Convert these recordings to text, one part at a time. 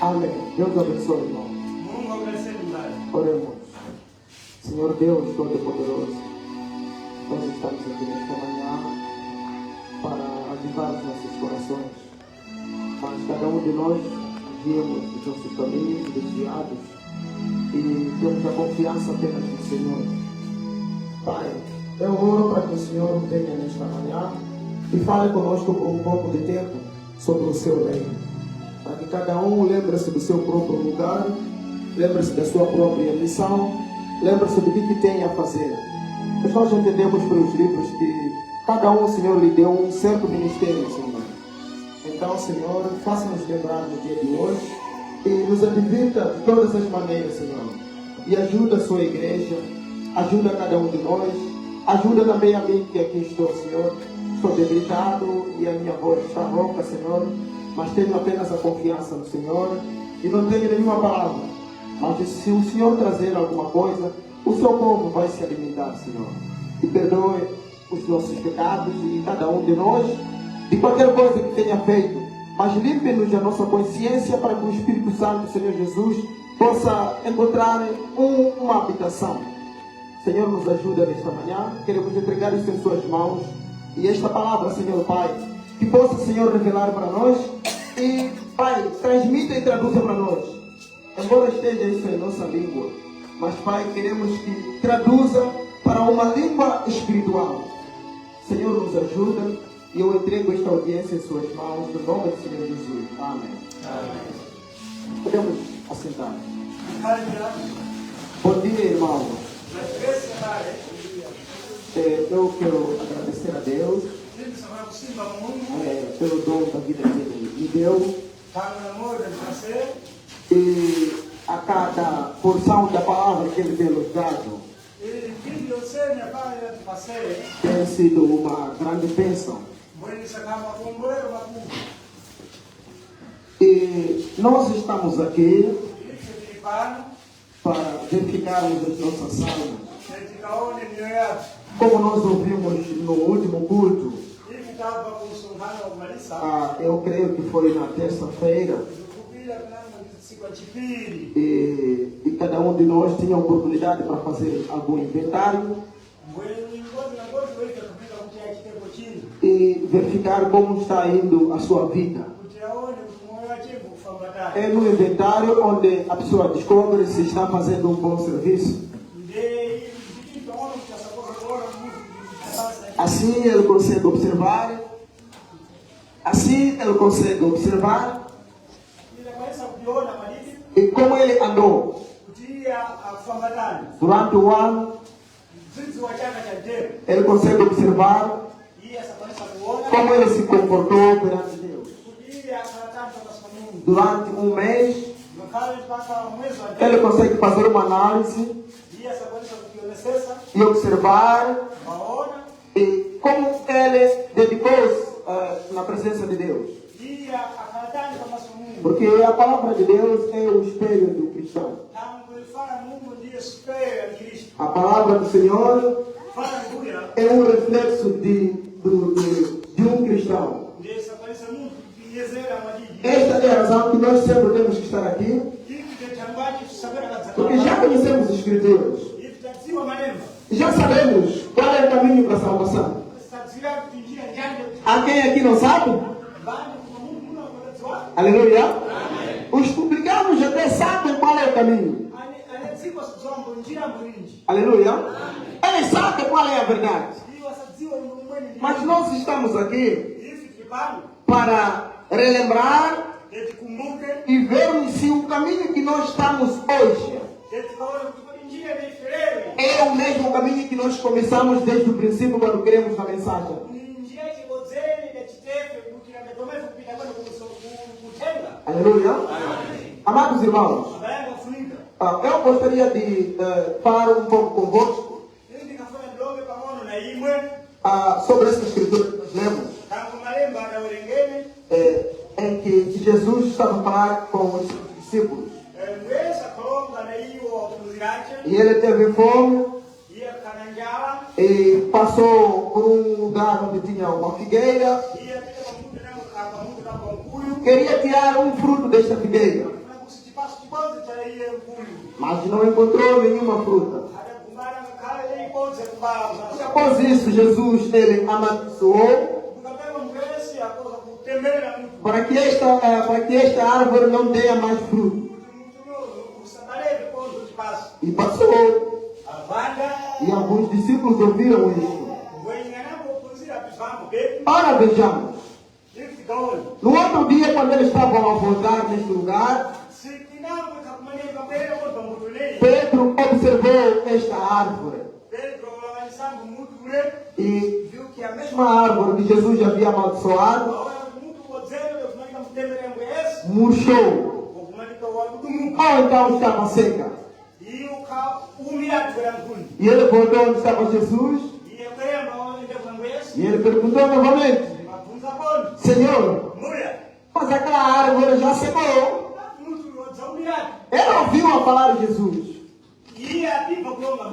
Amém. Deus abençoe, irmão. Oremos. Senhor Deus Todo-Poderoso, nós estamos aqui nesta manhã para avivar os nossos corações. Mas cada um de nós viemos dos nossos caminhos desviados e temos a confiança apenas no Senhor. Pai, eu oro para que o Senhor venha nesta manhã e fale conosco por um pouco de tempo sobre o seu reino. Para que cada um lembre-se do seu próprio lugar, lembre-se da sua própria missão, lembre-se do que tem a fazer. Pois nós entendemos pelos livros que cada um, Senhor, lhe deu um certo ministério, Senhor. Então, Senhor, faça-nos lembrar no dia de hoje e nos advirta de todas as maneiras, Senhor. E ajuda a sua igreja, ajuda cada um de nós, ajuda também a mim que aqui estou, Senhor. Estou debilitado e a minha voz está rouca, Senhor. Mas tenho apenas a confiança no Senhor e não tenho nenhuma palavra. Mas se o Senhor trazer alguma coisa, o seu povo vai se alimentar, Senhor. E perdoe os nossos pecados e cada um de nós, de qualquer coisa que tenha feito. Mas limpe-nos a nossa consciência para que o Espírito Santo, Senhor Jesus, possa encontrar uma habitação. Senhor, nos ajuda nesta manhã. Queremos entregar isso em suas mãos. E esta palavra, Senhor Pai, que possa, Senhor, revelar para nós e, Pai, transmita e traduza para nós. Embora esteja isso em nossa língua, mas, Pai, queremos que traduza para uma língua espiritual. Senhor, nos ajuda e eu entrego esta audiência em suas mãos, no nome do Senhor Jesus. Amém. Amém. Podemos assentar. Bom dia, irmão. Eu quero agradecer a Deus pelo dom da vida que Ele me deu e a cada porção da palavra que Ele tem nos dado tem sido uma grande bênção. E nós estamos aqui para verificarmos as nossas almas. Como nós ouvimos no último culto, eu creio que foi na terça-feira, e cada um de nós tinha a oportunidade para fazer algum inventário e verificar como está indo a sua vida. É no inventário onde a pessoa descobre se está fazendo um bom serviço. Assim ele consegue observar. E como ele andou durante o ano, ele consegue observar como ele se comportou perante Deus. Durante um mês, ele consegue fazer uma análise e observar e como ele dedicou-se na presença de Deus. Porque a palavra de Deus é o espelho do cristão. A palavra do Senhor é um reflexo de um cristão. Esta é a razão que nós sempre temos que estar aqui. Porque já conhecemos as Escrituras. Já sabemos qual é o caminho para a salvação. Há quem aqui não sabe? Aleluia. Amém. Os publicanos até sabem qual é o caminho. Aleluia. Amém. Eles sabem qual é a verdade. Mas nós estamos aqui para relembrar e vermos se o caminho que nós estamos hoje é o mesmo caminho que nós começamos desde o princípio quando queremos a mensagem. Aleluia. Amados irmãos, eu gostaria de falar um pouco convosco sobre essa escritura que nós lemos, em que Jesus estava a falar com os seus discípulos. E ele teve fome e passou por um lugar onde tinha uma figueira. Queria tirar um fruto desta figueira, mas não encontrou nenhuma fruta. Após isso, Jesus ele amaldiçoou para que esta árvore não dê mais fruto. E passou. E alguns discípulos ouviram isso. Ora, vejamos. No outro dia, quando eles estavam a voltar neste lugar, Pedro observou esta árvore e viu que a mesma árvore que Jesus havia amaldiçoado murchou, ou então estava seca. E ele voltou onde estava Jesus e ele perguntou novamente: Senhor, mas aquela árvore já secou. Ele ouviu a palavra de Jesus.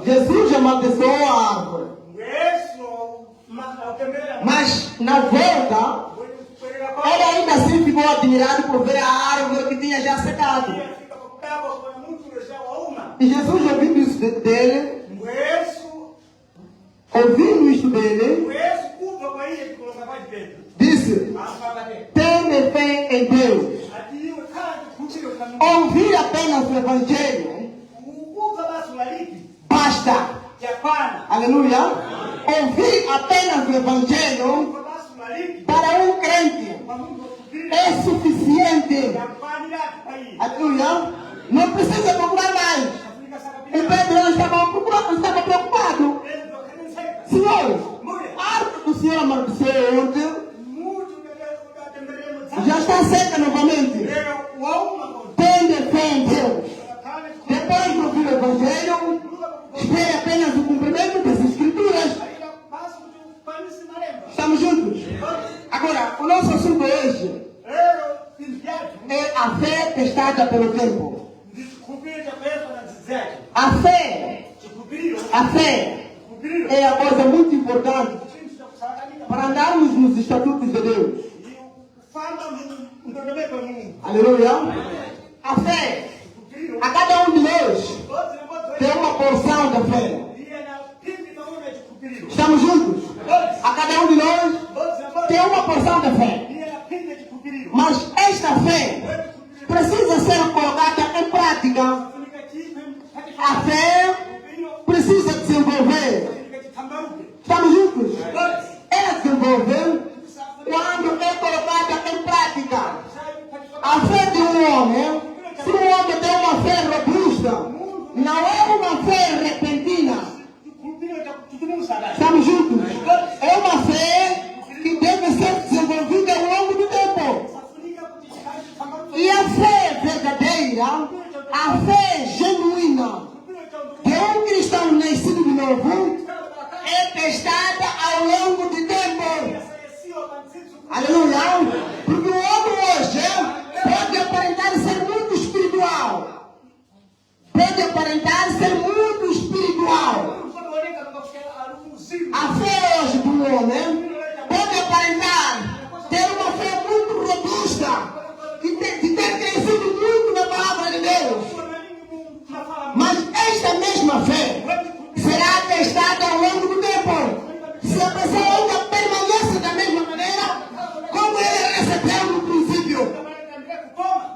Jesus amaldiçoou a árvore. Mas na volta, ele ainda assim ficou admirado por ver a árvore que tinha já secado. E Jesus, ouvindo isso dele, disse: tenha fé em Deus. Ouvir apenas o Evangelho basta. Aleluia. Ouvir apenas o Evangelho para um crente é suficiente. Aleluia. Não precisa procurar mais. E Pedro não estava preocupado. Senhor, a árvore do Senhor amaldiçoou ontem já está seca novamente. Tenha fé em Deus. Depois de ouvir o Evangelho, espere apenas o cumprimento das Escrituras. Estamos juntos? Agora, o nosso assunto hoje é a fé testada pelo tempo. A fé é a coisa muito importante para andarmos nos estatutos de Deus. Aleluia. A fé, a cada um de nós tem uma porção da fé. Estamos juntos? A cada um de nós tem uma porção da fé. Mas esta fé precisa ser colocada em prática. A fé precisa desenvolver. Estamos juntos? Ela desenvolve quando é colocada em prática. A fé de um homem, se um homem tem uma fé robusta, não é uma fé repentina. Estamos juntos? É uma fé que deve ser desenvolvida ao longo do tempo. E a fé verdadeira, a fé genuína de um cristão nascido de novo é testada ao longo do tempo. Aleluia. Porque o homem hoje pode aparentar ser muito espiritual. Pode aparentar ser muito espiritual. A fé hoje do homem pode aparentar ter uma fé muito robusta. mesma fé será testada ao longo do tempo. Se a pessoa ainda permanece da mesma maneira como ele recebeu no princípio.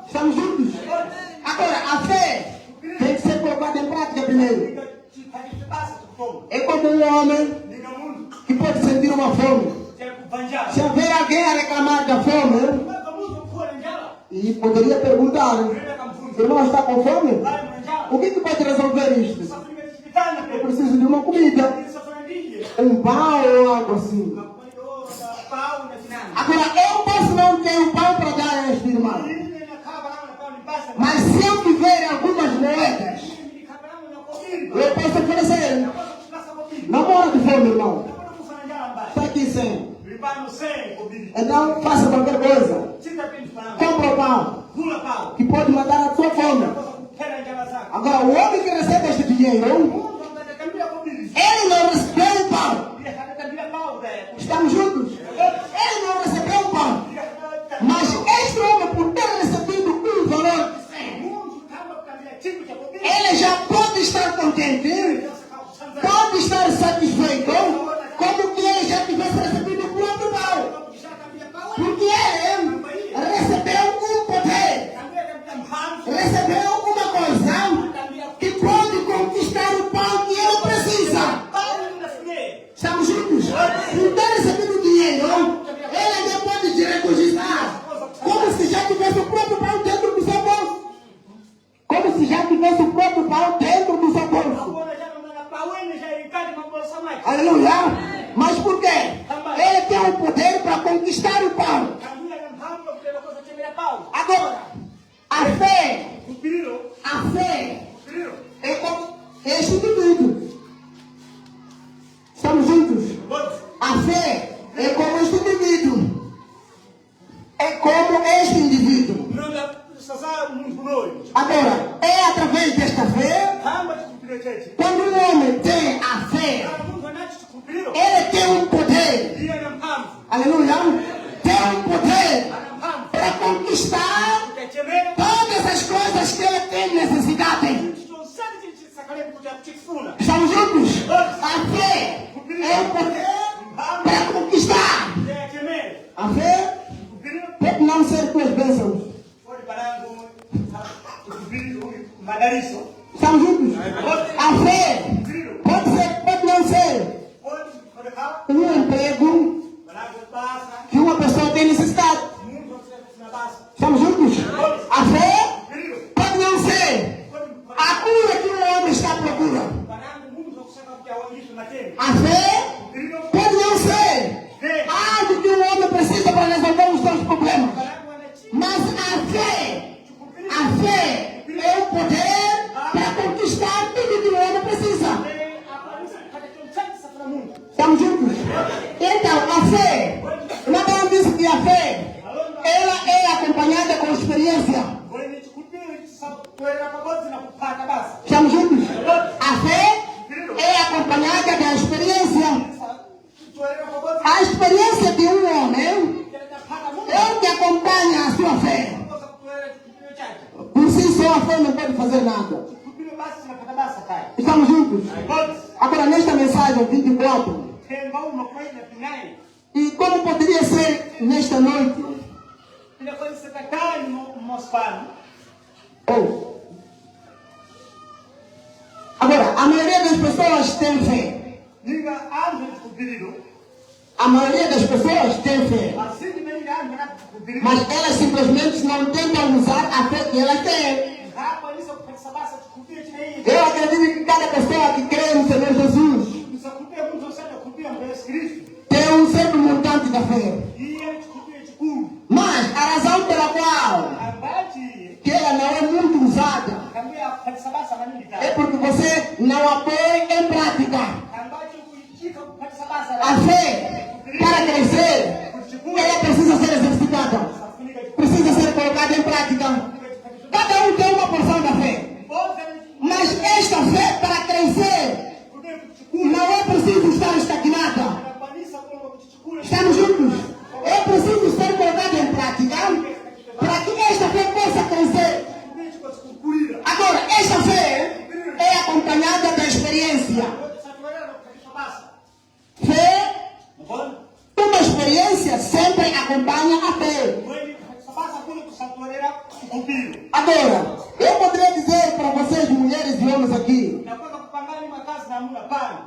Estamos juntos? Agora, a fé tem que ser colocada em prática primeiro. É como um homem que pode sentir uma fome. Se houver alguém a reclamar da fome, e poderia perguntar: irmão, está com fome? O que pode resolver isto? Eu preciso de uma comida, um pão ou algo assim. Agora, eu posso não ter um pão para dar a este irmão, mas se eu tiver algumas moedas, eu posso oferecer. Não mora de fome, irmão. Está aqui 100. Então faça qualquer coisa. Compra o pão que pode matar a sua fome. Agora, o homem que recebe este dinheiro, ele não recebeu o pão. Estamos juntos? Ele não recebeu o pão. Mas este homem, por ter recebido um valor de 100, ele já pode estar contente, pode estar satisfeito, como que ele já tivesse recebido o próprio pão. Porque ele recebeu um poder, recebeu uma coisa que pode conquistar o pão que ele precisa. Estamos juntos? Por ter recebido dinheiro, ele ainda pode se regozjar, como se já tivesse o próprio pão dentro do seu bolso. Como se já tivesse o próprio pão dentro do seu bolso. Aleluia! Mas por quê? Ele tem o poder para conquistar o pão. Agora, a fé é como este indivíduo. Estamos juntos? A fé é como este indivíduo. É como este indivíduo. Agora, é através desta fé, quando o homem tem a fé, ele tem um poder. Aleluia! Tem um poder para conquistar todas as coisas que ele tem necessidade. Estamos juntos? A fé é o poder para conquistar. A fé pode não ser tuas bênçãos. Estamos juntos? A fé pode não ser um emprego que uma pessoa tem necessidade. Estamos juntos? A fé pode não ser a cura que o homem está à procura. A fé pode não ser algo que o homem precisa para resolver os seus problemas. Mas a fé é o poder para conquistar tudo que o homem precisa. Estamos juntos? Então, a fé, não disse que a fé, ela é acompanhada com experiência. Estamos juntos? A fé é acompanhada da experiência. A experiência de um homem é o que acompanha a sua fé. Por si só a fé não pode fazer nada. Estamos juntos? Agora nesta mensagem 24. E como poderia ser nesta noite? Agora, a maioria das pessoas tem fé. A maioria das pessoas tem fé. Mas elas simplesmente não tentam usar a fé que elas têm. Eu acredito que cada pessoa que crê no Senhor Jesus tem um certo montante da fé. Mas a razão pela qual que ela não é muito usada é porque você não a põe em prática. A fé, para crescer, ela precisa ser exercitada, precisa ser colocada em prática. Cada um tem uma porção da fé. Mas esta fé, para crescer, não é preciso estar estagnada. Estamos juntos? É preciso ser colocada em prática para que esta fé possa crescer. Agora, esta fé é acompanhada da experiência. Fé, uma experiência sempre acompanha a fé. Agora, eu poderia dizer para vocês, mulheres e homens aqui,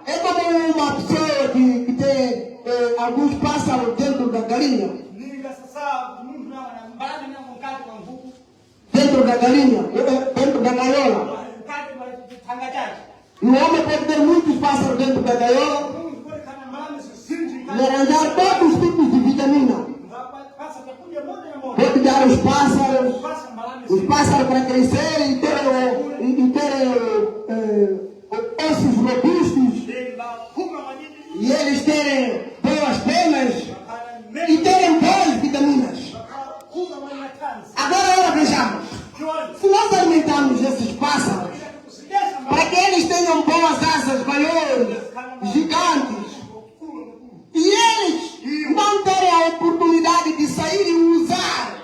é como uma pessoa que tem alguns pássaros dentro da galinha. Dentro da galinha, dentro da gaiola. E o homem pode ter muitos pássaros dentro da gaiola e arranjar todos os tipos de vitamina. Pode dar os pássaros para crescerem e terem ossos robustos e eles terem boas penas e terem boas vitaminas. Agora, olha, vejamos. Se nós alimentamos esses pássaros para que eles tenham boas asas maiores, gigantes, e eles não terem a oportunidade de sair e usar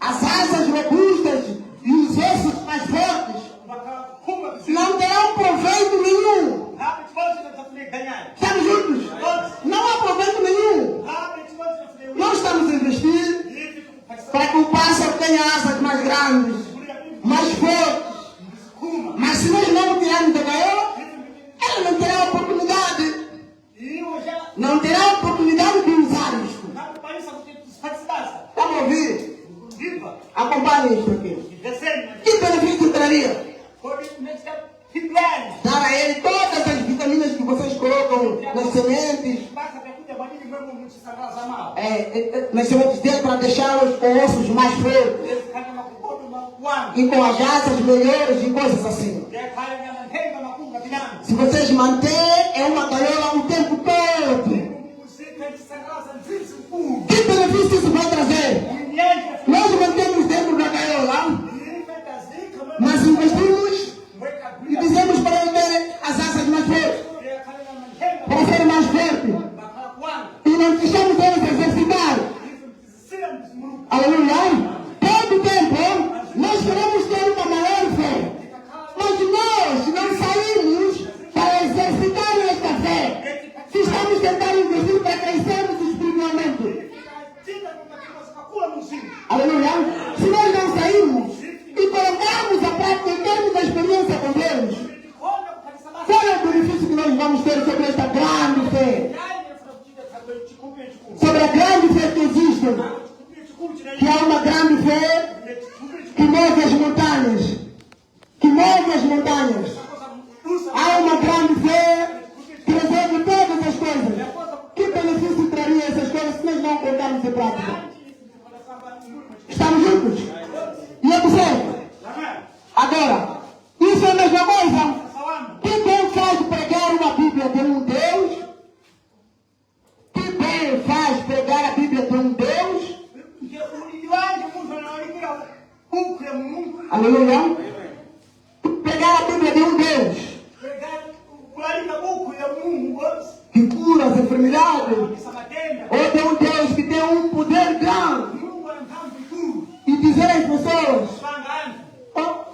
as asas robustas e os ossos mais fortes, não terão proveito nenhum. Estamos juntos? Não há proveito nenhum. Nós estamos a investir para que o pássaro tenha asas mais grandes, mais fortes. Mas se nós não tirarmos da gaiola, ele não terá oportunidade. Não terá oportunidade de usar isto. Vamos ouvir? Acompanhe isto aqui. Que benefício traria? Dar a ele todas as vitaminas que vocês colocam nas sementes. Nas sementes dele para deixá-los com ossos mais fortes. E com as asas melhores e coisas assim. Se vocês manterem, é uma gaiola o tempo todo. Que benefício isso vai trazer? Nós mantemos dentro da gaiola, mas investimos e dizemos para ele ter as asas mais fortes, para ser mais forte. E não deixamos eles exercitar. Aleluia! Todo o tempo, nós queremos ter uma maior fé. Mas nós não saímos para exercitar esta fé. Se estamos tentando investir para crescermos espiritualmente. Aleluia! Se nós não saímos e colocarmos a prática em termos da experiência com Deus, qual é o benefício que nós vamos ter sobre esta grande fé? Sobre a grande fé que existe. Que é uma grande fé que move as montanhas. Que move as montanhas. Há uma grande fé que resolve todas as coisas. Que benefício traria essas coisas se nós não colocarmos em prática? Estamos juntos? E observe. Agora, isso é a mesma coisa. Que bem faz pregar uma Bíblia de um Deus? Que bem faz pregar a Bíblia de um Deus? Aleluia. Pregar a Bíblia de um Deus que cura as enfermidades, ou de um Deus que tem um poder grande, e dizer às pessoas: oh,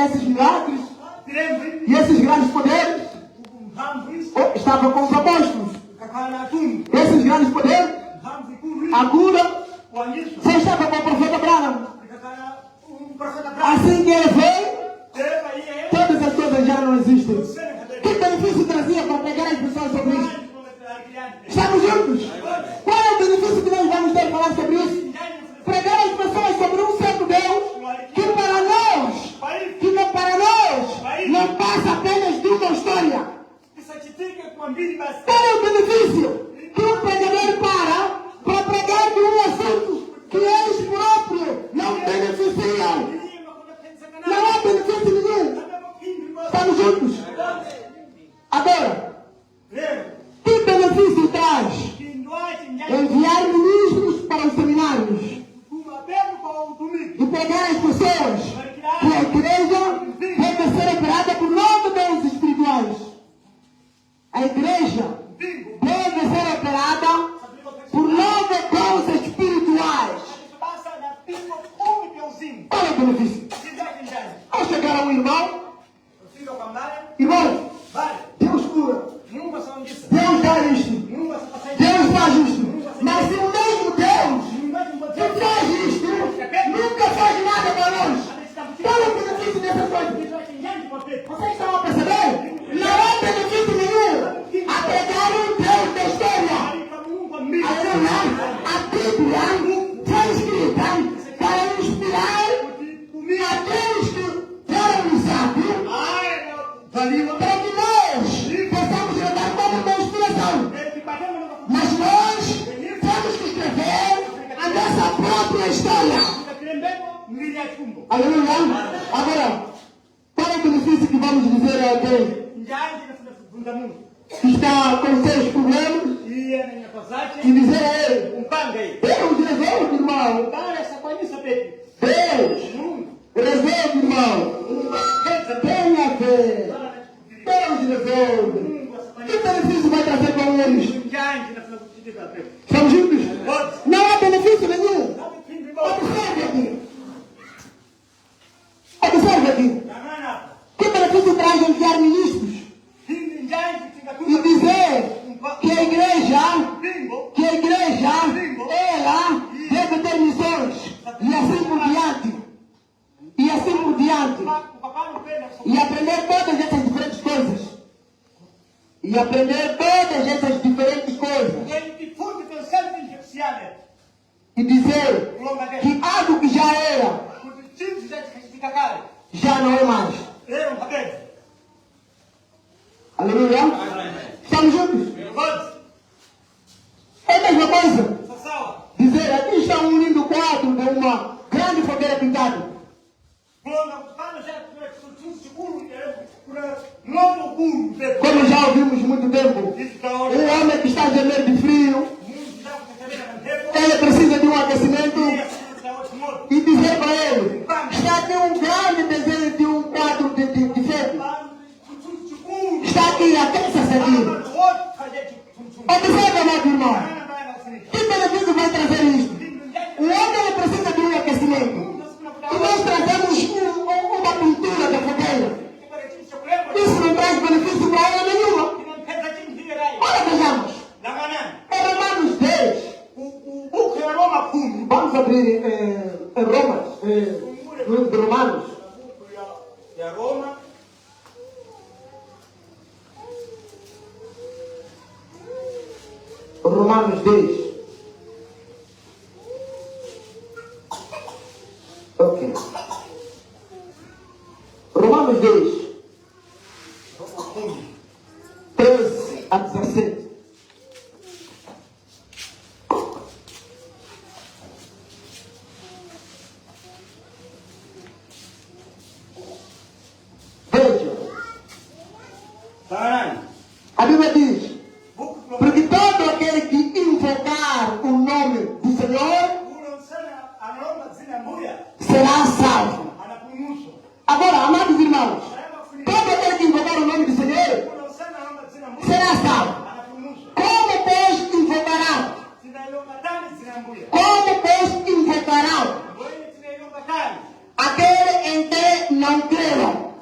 esses milagres e esses grandes poderes estavam com os apóstolos. Esses grandes poderes, a cura, só estava com o profeta Branham. Assim que ele veio, todas as coisas já não existem. Que benefício trazia para pregar as pessoas sobre isso? Estamos juntos? Qual é o benefício que nós vamos ter falar sobre isso? Pregar as pessoas sobre um certo Deus que para nós não passa apenas de uma história. Qual é o benefício que um pregador para pregar de um assunto que eles próprios não beneficiam? Não há benefício nenhum. Estamos juntos? Agora, que benefício traz enviar ministros para os seminários e pegar as pessoas que a igreja deve ser operada por 9 dons espirituais? A igreja deve ser operada por 9 dons espirituais. Qual é o benefício? Ao chegar a um irmão, Vocês estão a perceber? Não há benefício nenhum a pregar um Deus da história. Aleluia. A Bíblia foi escrita para inspirar aqueles que foram usados para que nós possamos levar como uma inspiração. Mas nós temos que escrever a nossa própria história. Aleluia. Agora, qual é o benefício que vamos dizer a alguém que está com sérios problemas e dizer a ele: Deus resolve, irmão. Deus resolve, irmão. Tenha fé. Deus resolve. Que benefício vai trazer para eles? Estamos juntos? Não há benefício nenhum. Observe aqui. Observe aqui. Que benefício traz enviar ministros e dizer que a igreja, ela deve ter missões e assim por diante. E assim por diante. E aprender todas essas diferentes coisas. E aprender todas essas diferentes coisas. E dizer que algo que já era, já não é mais. Aleluia. Estamos juntos? É a mesma coisa. Dizer, aqui está um lindo quadro de uma grande fogueira pintada. Como já ouvimos muito tempo, um homem que está a gemer de frio, ele precisa de um aquecimento. E dizer para ele: está aqui um grande desenho de um quadro de ferro. Está aqui, aqueça-se aqui. Observe, amado irmão. Que benefício vai trazer isto? O homem precisa de um aquecimento. E nós trazemos uma pintura da fogueira. Isso não traz benefício para ela nenhuma. Olha, vejamos. É Romanos 10. Vamos abrir Romanos. Romanos 10. Ok. Romanos 10. 13 a 17. Veja. A Bíblia diz: porque todo aquele que invocar o nome do Senhor será salvo. Agora, amados irmãos, todo aquele que invocar o nome do Senhor será salvo. Como, pois, invocarão? Como, pois, invocarão aquele em que não creram?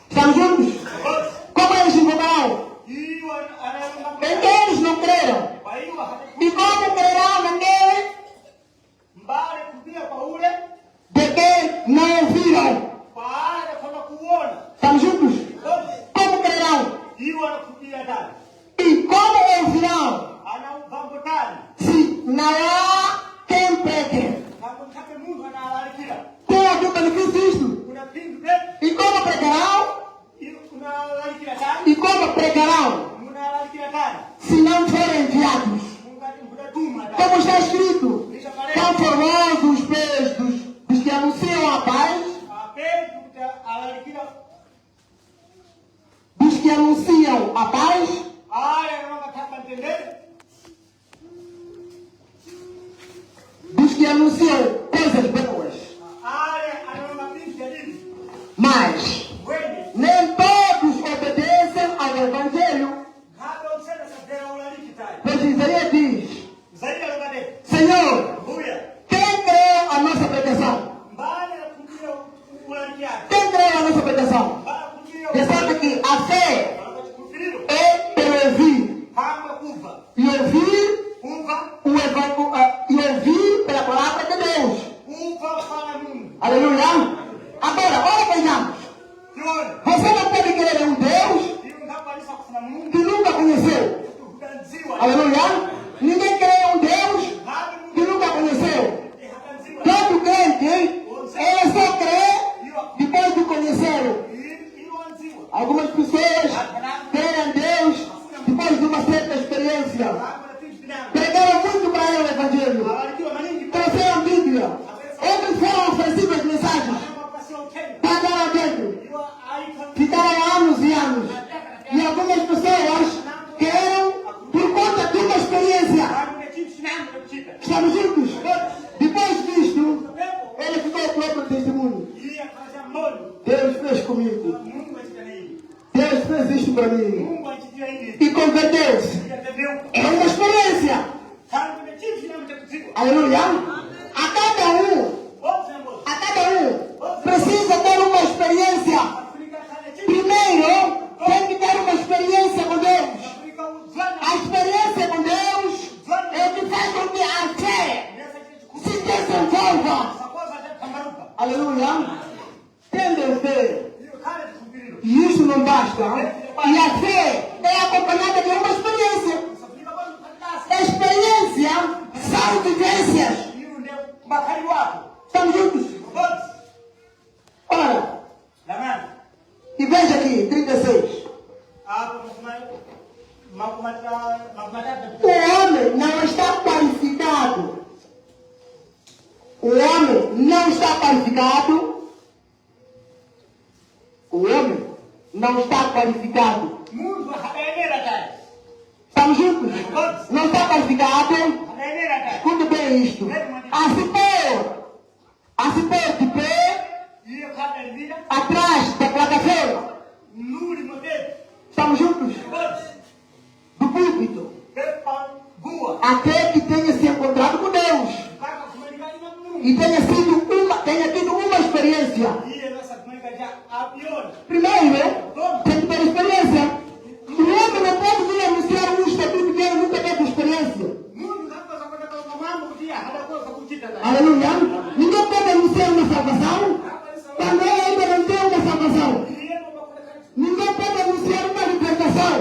Estamos juntos? Como eles invocarão? Em que eles não creram? E como crerão naquele de que não ouviram? Estamos juntos? Como crerão? E como ouvirão? Se não há quem pregue. Tem algum benefício isto? E como pregarão? E como pregarão? Se não forem enviados. Como está escrito: quão formosos os pés dos que anunciam a paz. Dos que anunciam a paz. Dos que anunciam coisas boas. Mas nem todos obedecem ao Evangelho. Pois Isaías diz: Senhor, quem creu a nossa pregação? Quem creu a nossa pregação? Percebe que a fé é pelo ouvir. E ouvir pela palavra de Deus. Aleluia. Agora, olha Algumas pessoas creem em Deus depois de uma certa experiência. Pregaram muito para ele o Evangelho. Trouxeram a Bíblia. Outros foram oferecidas mensagens. Pagaram dentro. Ficaram anos e anos. E algumas pessoas querem por conta de uma experiência. Estamos juntos? Depois disto, ele ficou o próprio testemunho. Deus fez comigo. Deus fez isto para mim. E converteu-se. É uma experiência. Aleluia. A cada um precisa ter uma experiência. Primeiro, tem que ter uma experiência com Deus. A experiência com Deus é o que faz com que a fé se desenvolva. Aleluia. Tendo fé. E isso não basta. E a fé é acompanhada de uma experiência. Experiência são vivências. Estamos juntos? Ora. E veja aqui, 36. O homem não está qualificado. O homem não está qualificado. O homem não está qualificado. Estamos juntos? Não está qualificado. Escute bem isto. A se pôr de pé atrás da plataforma. Estamos juntos? Do púlpito. Até que tenha se encontrado com Deus. E tenha tido uma experiência. Primeiro, tem que ter experiência. O homem não pode vir anunciar um estatuto que ele nunca teve experiência. Aleluia. Ninguém pode anunciar uma salvação quando ele ainda não tem uma salvação. Ninguém pode anunciar uma libertação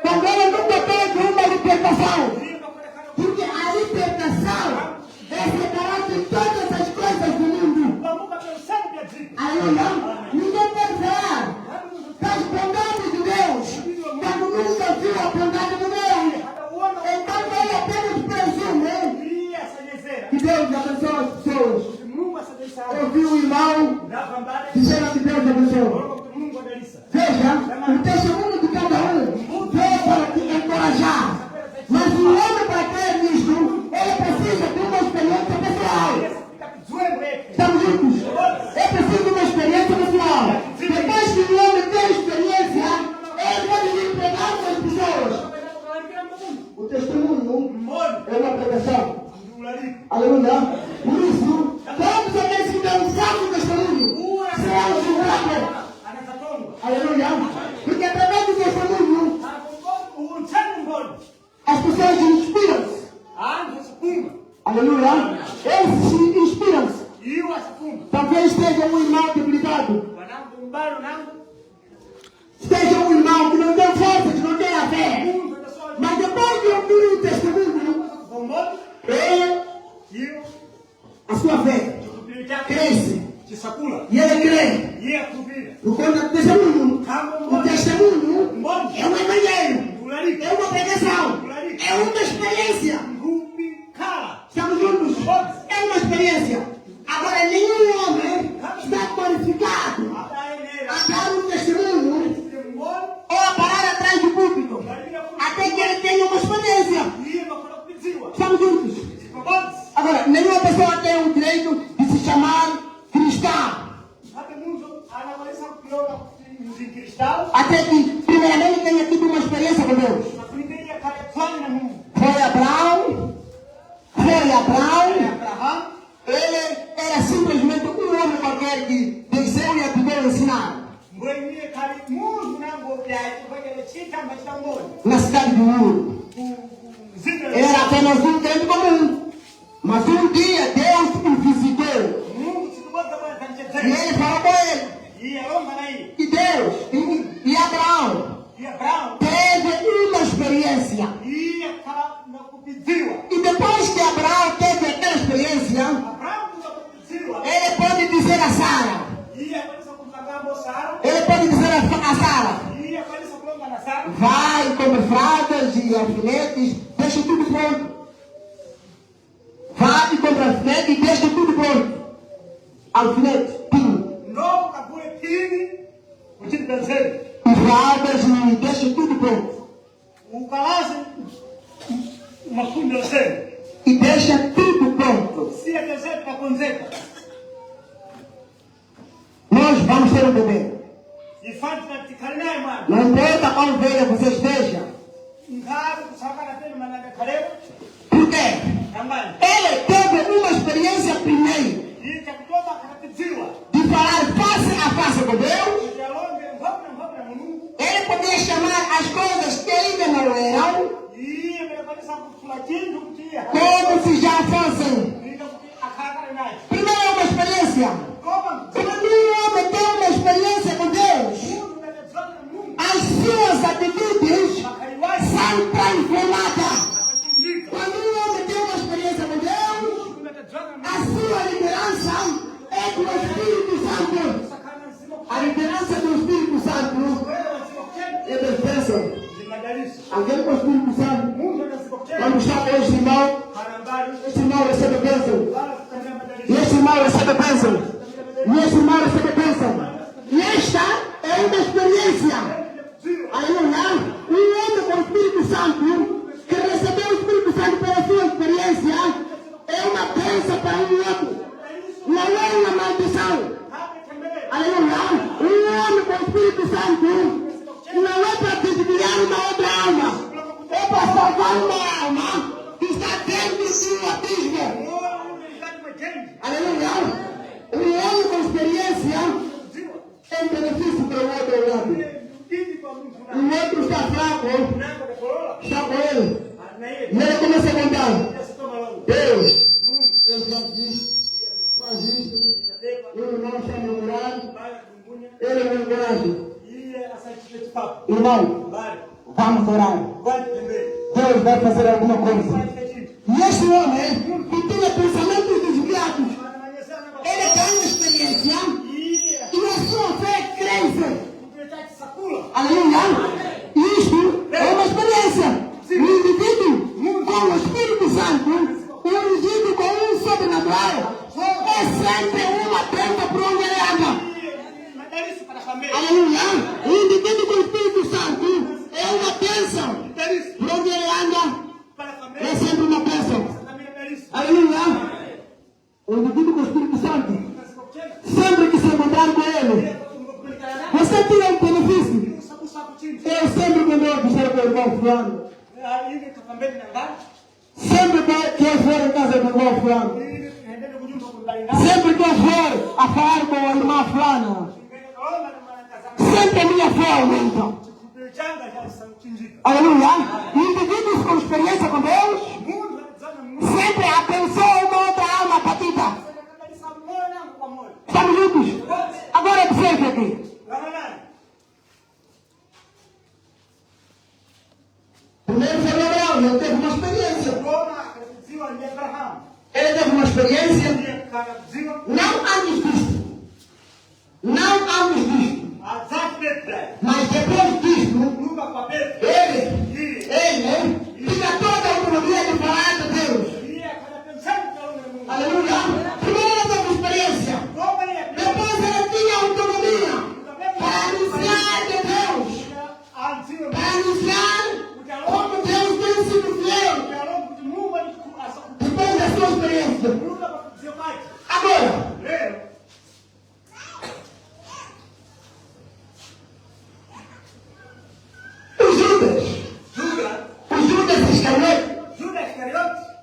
quando ele nunca teve uma libertação. Porque a libertação é separar de todas as coisas do mundo. Aleluia. Ninguém pode falar das bondades de Deus quando nunca viu a bondade de Deus. Então ele apenas presume que Deus abençoa as pessoas. Eu vi um irmão dizendo que Deus abençoa. Veja, o testemunho de cada um veio para te encorajar. Mas o homem para crer nisto, ele precisa de uma experiência pessoal. Estamos juntos? Ele precisa de uma experiência pessoal. Depois que o homem tem experiência, ele pode vir pregar para as pessoas. O testemunho é uma pregação. Aleluia. Por isso, todos aqueles que dão um falso testemunho serão julgados. Aleluia. Porque através do testemunho as pessoas inspiram-se. Aleluia. Eles se inspiram-se. Talvez esteja um irmão debilitado. Esteja um irmão que não tem força, que não tem a fé. Mas depois de ouvir o testemunho, a sua fé cresce. E ele crê. Por conta do testemunho. O testemunho é um evangelho. É uma pregação. É uma experiência. Estamos juntos? É uma experiência. Agora nenhum homem está qualificado a dar um testemunho ou a parar atrás do púlpito até que ele tenha uma experiência. Estamos juntos? Agora, nenhuma pessoa tem o direito de se chamar cristão até que primeiramente tenha tido uma experiência com Deus. Foi Abraão. Ele era simplesmente um homem qualquer que desceu e aprendeu a ensinar. Na cidade de Ur. Ele era apenas um crente comum. Mas um dia Deus o visitou. E ele falou com ele. E Deus e Abraão teve uma experiência. E depois que Abraão teve aquela experiência, ele pode dizer a Sara, ele pode dizer a a sala. Vai, come fraldas e alfinetes, deixa tudo pronto. Vai e compra alfinete e deixa tudo pronto. Alfinete, pinho. E fraldas e deixa tudo pronto. E deixa tudo pronto. Nós vamos ter um bebê. Não importa qual velha você esteja. Por quê? Ele teve uma experiência primeiro de falar face a face com Deus. Ele podia chamar as coisas que ainda não eram como se já fossem. Primeiro é uma experiência. Quando um homem tem uma experiência com Deus, as suas atitudes são transformadas. Quando um homem tem uma experiência com Deus, a sua liderança é do Espírito Santo. A liderança do Espírito Santo é da bênção. Alguém com o Espírito Santo, quando está com esse irmão recebe bênção. E esse irmão recebe bênção. E esse irmão recebe bênção. E esta é uma experiência. Aleluia. Um homem com o Espírito Santo, que recebeu o Espírito Santo pela sua experiência, é uma bênção para um outro. Não é uma maldição. Aleluia. Um homem com o Espírito Santo não é para desviar uma outra alma. É para salvar uma alma que está dentro do seu abismo. Aleluia. Um homem com experiência é um benefício para o outro lado. O outro está fraco, está com ele. E ele começa a contar. Deus, eu faço isso, faz isso. Eu não está namorado. Ele não gosta. Irmão, vamos orar. Deus vai fazer alguma coisa. E esse homem que tinha pensamentos desviados, ele ganha experiência e a sua fé cresce. Aleluia. Isto é uma experiência. O indivíduo com o Espírito Santo, o indivíduo com um sobrenatural, é sempre uma porta para onde ele anda. Aleluia. O indivíduo com o Espírito Santo é uma bênção. Para onde ele anda, é sempre uma bênção. Aleluia. O indivíduo com o Espírito Santo, sempre que se encontrar com ele, você tira um benefício. Eu sempre quando eu disser com o irmão fulano, sempre que eu for em casa do irmão fulano, sempre que eu for a falar com a irmã fulana, sempre a minha fé aumenta. Aleluia. Indivíduos com experiência com Deus sempre abençoam uma outra alma batida. Estamos juntos? Agora observe aqui. Primeiro foi Abraão, ele teve uma experiência. Ele teve uma experiência. Não antes disto. Não antes disto. Mas depois disto, ele tinha toda a autonomia de falar de Deus. Aleluia. Primeiro ele teve experiência. Depois ele tinha autonomia para anunciar de Deus. Para anunciar como Deus tem sido fiel. Depois da sua experiência. Agora, o Judas Iscariote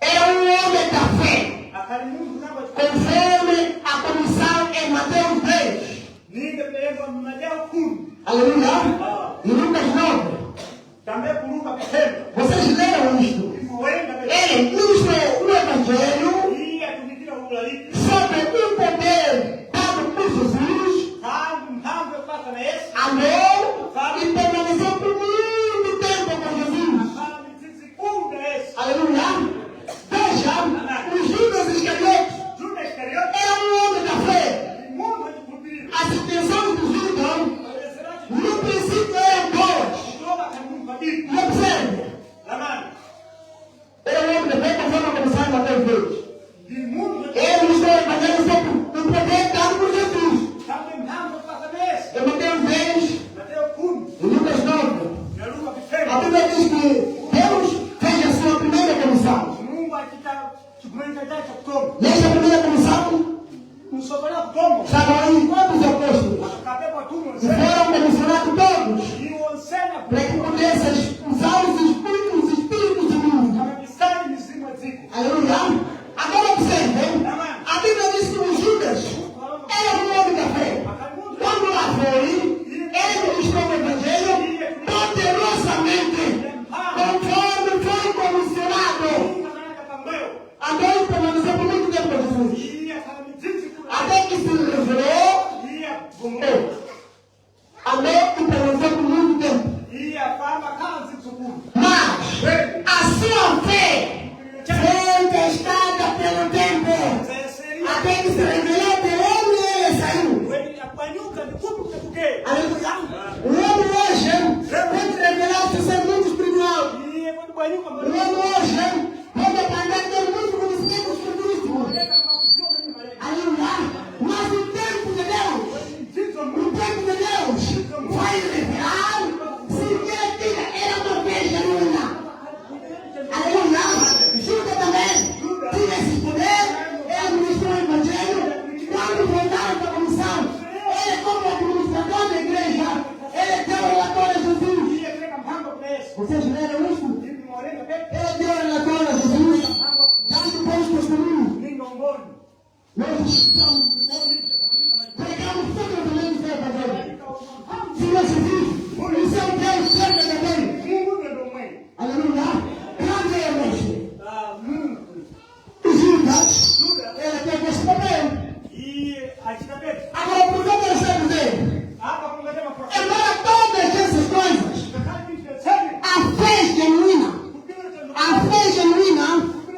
era um homem da fé, conforme a comissão em Mateus 10. Aleluia. E Lucas 9. Vocês leram isto? Ele ministrou o Evangelho sobre o poder dado por Jesus. Amou e permaneceu por muito tempo com Jesus. Aleluia. Veja, o Judas Iscariote era um homem da fé. As intenções do Judas no princípio E observe. Ele é um homem de fé, conforme a comissão de Mateus 2. Ele está evangelizando sobre o poder dado por Jesus. Em Mateus 10, em Lucas 9, a Bíblia diz que Deus fez a sua primeira comissão. Nesta primeira comissão, estavam aí quantos apóstolos? E foram comissionados todos para que pudessem usar os espíritos imundos. Aleluia. Agora observem, a Bíblia diz que o Judas era um homem da fé. Quando lá foi, ele ministrou o Evangelho poderosamente, conforme foi comissionado. Andou e permaneceu por muito tempo com Jesus. Até que se revelou. Andou e permaneceu por muito tempo. Mas a sua fé foi testada pelo tempo. Até que se revelou de onde ele saiu. O homem hoje pode revelar-se ser muito espiritual. O homem hoje pode aprender a ter muito conhecimento espiritual. Aleluia. Mas o tempo de Deus vai revelar se ele tinha era uma fé genuína. Aleluia. Judas também tinha esse poder. Ele ministrou o Evangelho. Quando voltaram para a comissão, ele, como administrador da igreja, ele deu o relatório a Jesus. Vocês leram isso? Ele deu o relatório a Jesus. Dando bons testemunhos. Nós pregamos todo o também do seu Evangelho. Senhor Jesus, o seu Deus sempre também. Aleluia. Grande é o mestre. O Judas, ele teve esse papel. Agora, por que eu quero dizer? Embora todas essas coisas, a fé genuína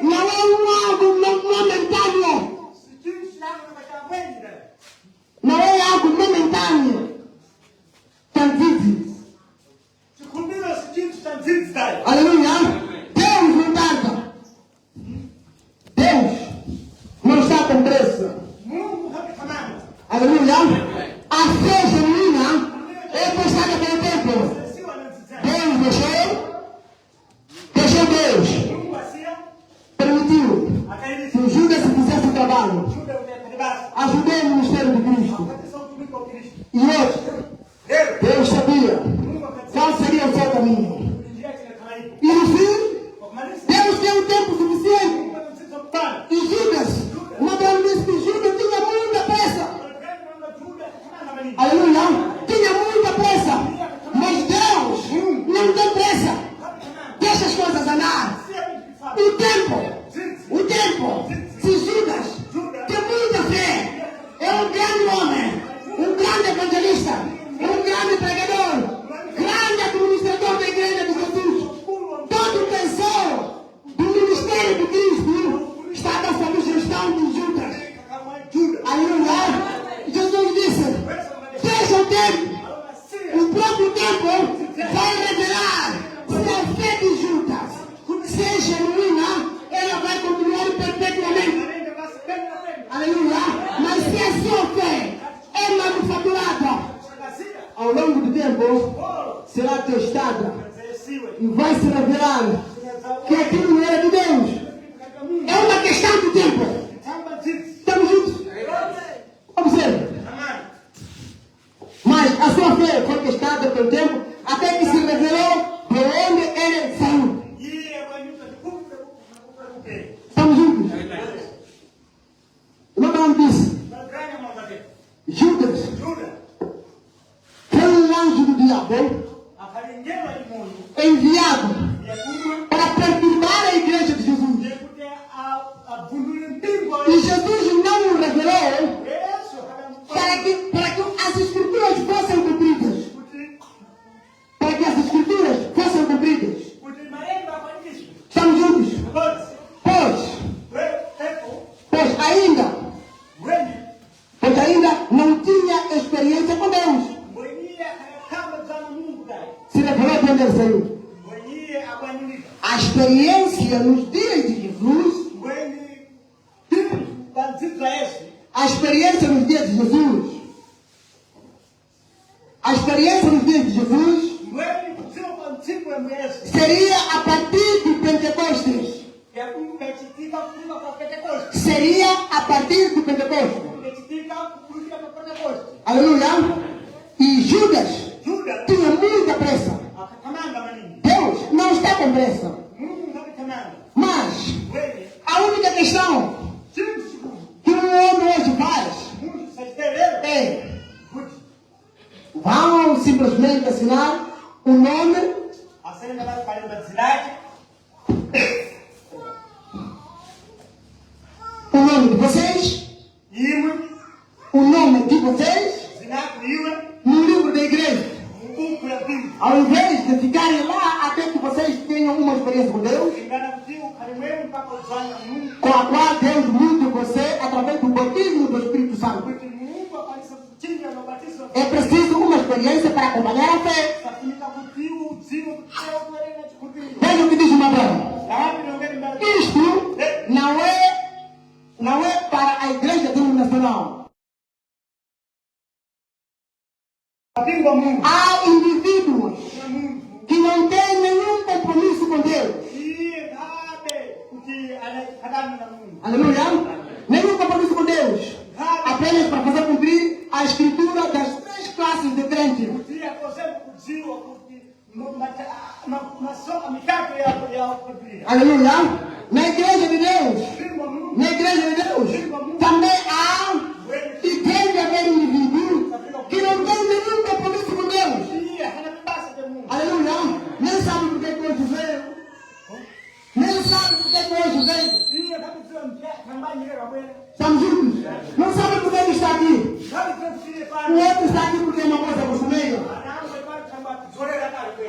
não é algo momentâneo. Não é algo momentâneo. Tangível. Aleluia. Deus não tarda. Deus não está com pressa. Aleluia. A fé genuína é postada pelo tempo. Deus deixou Deus. Permitiu que o Judas fizesse o trabalho. Ajudei o ministério de Cristo. E hoje, Deus sabia qual seria o seu caminho. E no fim, Deus deu tempo suficiente. E Judas, uma Bíblia diz que Judas tinha muita pressa. Aleluia. Tinha muita pressa. Mas Deus não tem pressa. Deixa as coisas andar. O tempo. Se Judas tem muita fé, é um grande homem, um grande evangelista, um grande pregador, grande administrador da igreja de Jesus. Todo o tesouro do ministério de Cristo está sob a gestão de Judas. Aleluia. Jesus disse: deixa o tempo. O próprio tempo vai revelar se a fé de Judas, se é genuína, ela vai continuar perpetuamente. Aleluia. Mas se a sua fé é manufaturada, ao longo do tempo será testada e vai se revelar que aquilo não era de Deus. É uma questão de tempo. Estamos juntos? Observe. Mas a sua fé foi testada pelo tempo até que se revelou de onde ele saiu. Estamos juntos? O nome disse: Judas foi um anjo do diabo enviado para perturbar a igreja de Jesus. E Jesus não o revelou para que as escrituras fossem cumpridas. Para que as escrituras fossem cumpridas. Estamos juntos? Pois ainda não tinha experiência com Deus. Se revelou quando ele saiu. experiência nos dias de Jesus, a experiência nos dias de Jesus, a experiência nos dias de Jesus seria a partir do Pentecostes. Seria a partir do Pentecostes. Aleluia. E Judas tinha muita pressa. Deus não está com pressa. Mas a única questão que um homem hoje faz é: vão simplesmente assinar o nome de vocês, o nome de vocês no livro da igreja, ao invés de ficarem lá até que vocês tenham uma experiência com Deus, com a qual Deus muda você através do batismo do Espírito Santo. É preciso uma experiência para acompanhar a fé. Veja o que diz o Abraão. Isto não é para a igreja denominacional. Há indivíduos que não têm nenhum compromisso com Deus. Aleluia. Nenhum compromisso com Deus. Apenas para fazer cumprir a escritura das 3 classes de crente. Aleluia. Na igreja de Deus, também há e deve haver indivíduos que não têm nenhum compromisso com Deus. Aleluia. Nem sabe por que hoje veio. Nem sabe por que hoje veio. Estamos juntos? Não sabe por que ele está aqui. O outro está aqui porque é uma coisa costumeira.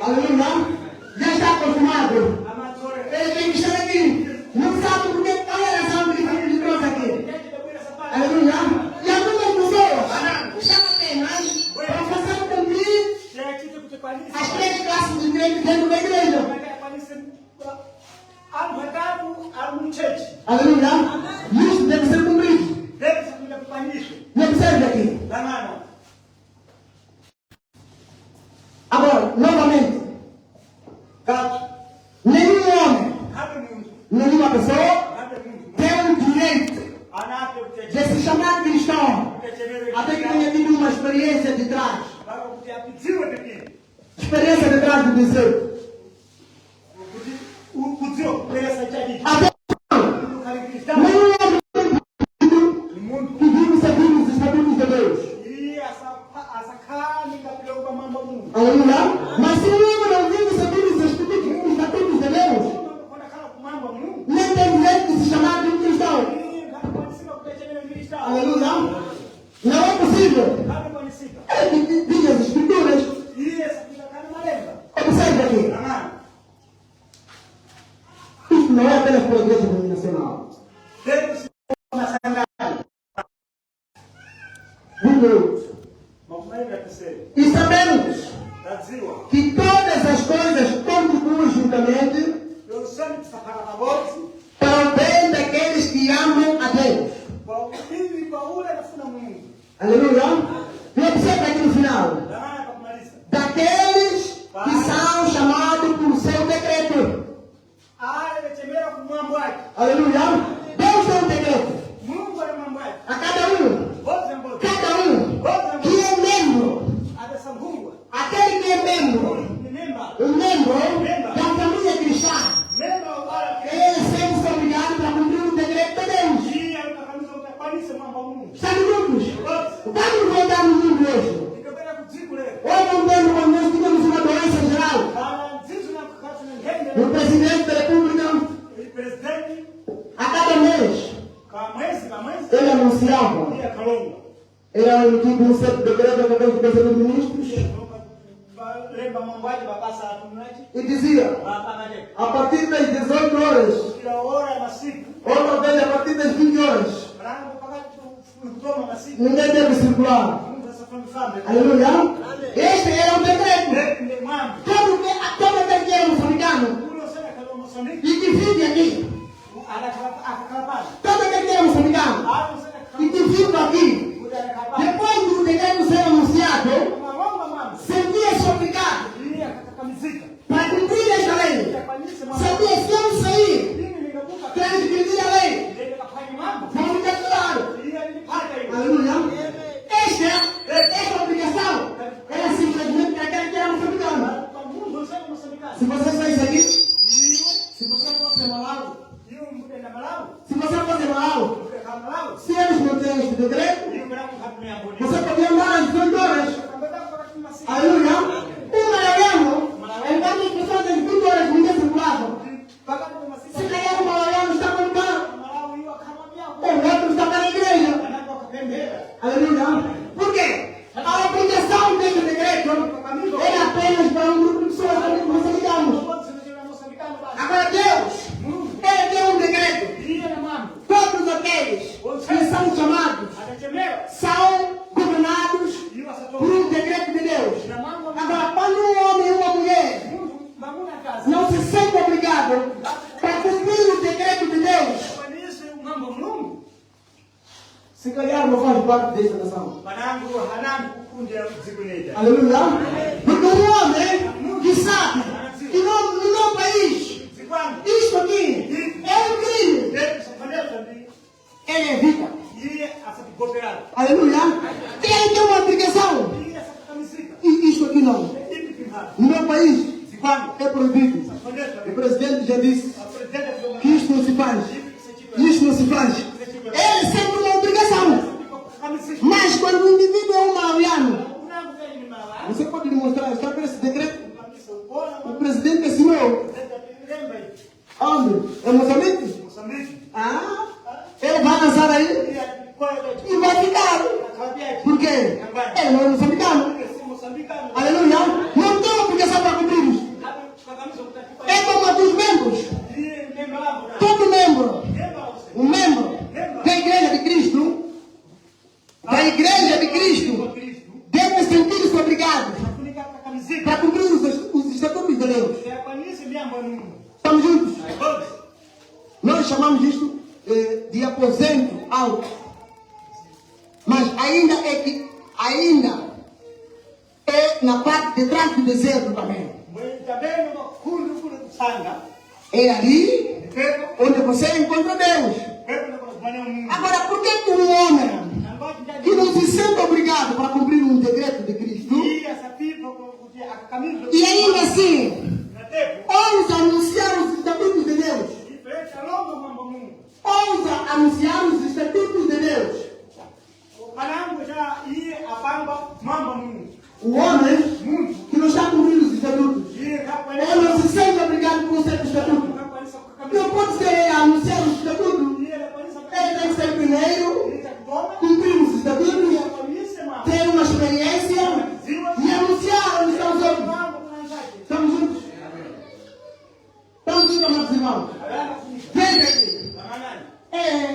Aleluia. Já está acostumado. Ele tem que estar aqui. Não sabe por que olha essa alma de trouxe aqui. Aleluia. E algumas pessoas estão apenas para fazer cumprir as 3 classes de crente dentro da igreja. Aleluia. Isso deve ser cumprido. Me observe aqui. Agora, novamente, nenhum homem, nenhuma pessoa tem o direito de se chamar cristão até que tenha tido uma experiência de trás. Experiência de trás do desejo. Até nenhum homem que vive segundo os estatutos de Deus. Aleluia. Mas se o homem não vive segundo os estatutos de Deus, nem tem direito de se chamar de um cristão. Aleluia. Não é possível. É que diz as escrituras. Observe aqui. Isso não é apenas para a igreja denominacional. E sabemos que todas as coisas contribuem juntamente para o bem daqueles que amam a Deus. Aleluia. E observa aqui no final. Daqueles que são chamados por seu decreto. Aleluia. Deus tem um decreto. A cada um que é membro, aquele que é membro, um membro da família cristã, ele sempre é obrigado para cumprir o decreto de Deus. Estamos juntos? Vamos voltar no mundo hoje. Houve um tempo quando nós tínhamos uma doença geral. O presidente da República, a cada mês, ele anunciava. Era emitido um certo decreto através do Conselho de Ministros. E dizia, a partir das 18 horas, outra vez a partir das 20 horas, ninguém deve circular. Aleluia. Este era o decreto. Todo aquele que era moçambicano Todo aquele que era moçambicano e que vive aqui, depois do decreto ser anunciado, sentia-se obrigado para cumprir esta lei. Sabia se eu sair, transgredir a lei, vão me capturar. Aleluia. Esta obrigação era simplesmente para aquele que era moçambicano. Se você sair daqui, se você fosse Malawi, se você fosse Malawi, se eles não têm este decreto, você podia andar às 18 horas. Aleluia. Um malaiano, enquanto as pessoas às 20 horas ninguém circulava. Se calhar o malaiano estava no bar, o outro estava na igreja. Aleluia. Por quê? A obrigação desse decreto era apenas para um grupo de pessoas que nós ligamos. Agora Deus, Ele deu um decreto. Todos aqueles que são chamados são governados por um decreto de Deus. Agora, quando um homem e uma mulher não se sentem obrigados para cumprir o decreto de Deus, se calhar não faz parte desta nação. Aleluia. Porque um homem que sabe que no meu país, isto aqui é um crime, ele evita. Aleluia. Ele tem uma obrigação. E isto aqui não. No meu país é proibido. O presidente já disse que isto não se faz. Isto não se faz. Ele sempre uma obrigação. Mas quando o indivíduo é um malaiano, você pode demonstrar, está com esse decreto? O presidente assinou. Onde? É Moçambique? Ah, ele vai dançar aí e vai ficar. Por quê? Ele não é moçambicano. Aleluia. Não tem obrigação para cumprir. É como a dos membros. Todo membro, um membro da Igreja de Cristo, deve sentir-se obrigado para cumprir os estatutos de Deus. Estamos juntos? Nós chamamos isto de aposento alto. Mas ainda é na parte de trás do deserto também. É ali onde você encontra Deus. Agora, por que um homem que não se sente obrigado para cumprir um decreto de Cristo e ainda assim ousa anunciar os estatutos de Deus? Ousa anunciar os estatutos de Deus. O homem que não está cumprindo os estatutos, ele não se sente obrigado por um certo estatuto. Não pode ser anunciar os estatutos. Ele tem que ser primeiro, cumprir os estatutos, ter uma experiência e anunciar onde estão os outros. Estamos juntos? Estamos juntos, amados irmãos? Veja aqui.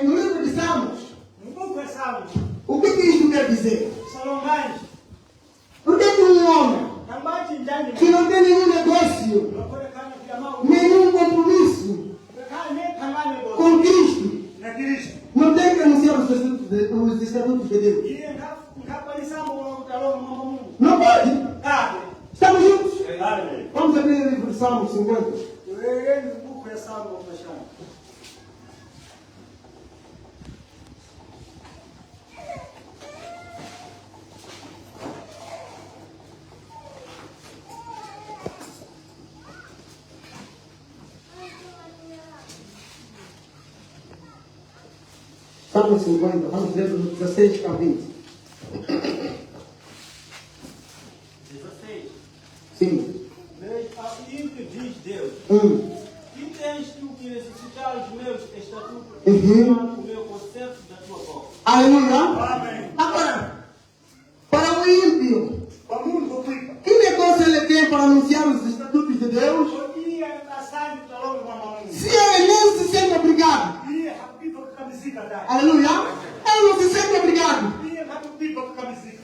No livro de Salmos, o que isto quer dizer? Por que um homem que não tem nenhum negócio, nenhum compromisso com Cristo, não tem que anunciar os estatutos de Deus? Não pode. Estamos juntos? Vamos abrir o livro de Salmos 50. Salmo 50, vamos ler do 16 ao 20. 16. Sim. Diz Deus. Que tens tu que necessitar os meus estatutos o meu conceito da tua boca? Aleluia. Amém. Agora, para o ímpio, que negócio ele tem para anunciar os estatutos de Deus? Se ele nem se sente obrigado. Aleluia. Ele não se sente obrigado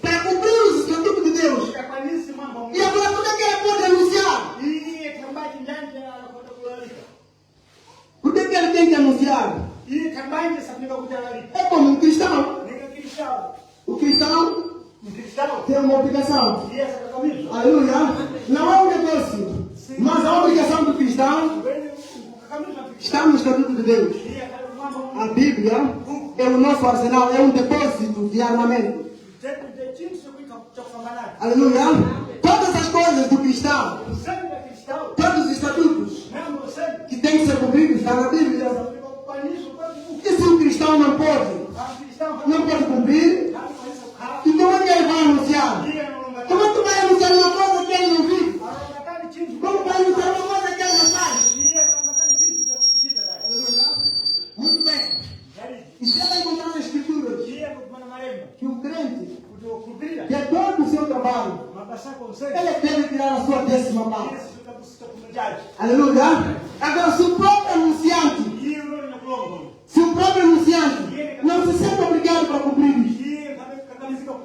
para cumprir os estatutos de Deus. E agora por que ele pode anunciar? Por que ele tem que anunciar? cristão Um cristão. tem uma obrigação. E essa camisa. Aleluia. Não é um negócio, mas a obrigação do cristão está no Estatuto de Deus. A Bíblia é o nosso arsenal, é um depósito de armamento. Aleluia. Todas as coisas do cristão, todos os estatutos que têm que ser cumpridos, está na Bíblia. E se o cristão não pode cumprir, então onde ele vai anunciar? Como é que vai anunciar uma coisa que ele não vive? Como vai anunciar uma coisa que ele não faz? Muito bem. E você vai encontrar nas escrituras que o crente, que é todo o seu trabalho, ele deve tirar a sua 10ª parte. Aleluia. Agora, se o próprio anunciante não se sente obrigado para cumprir isso,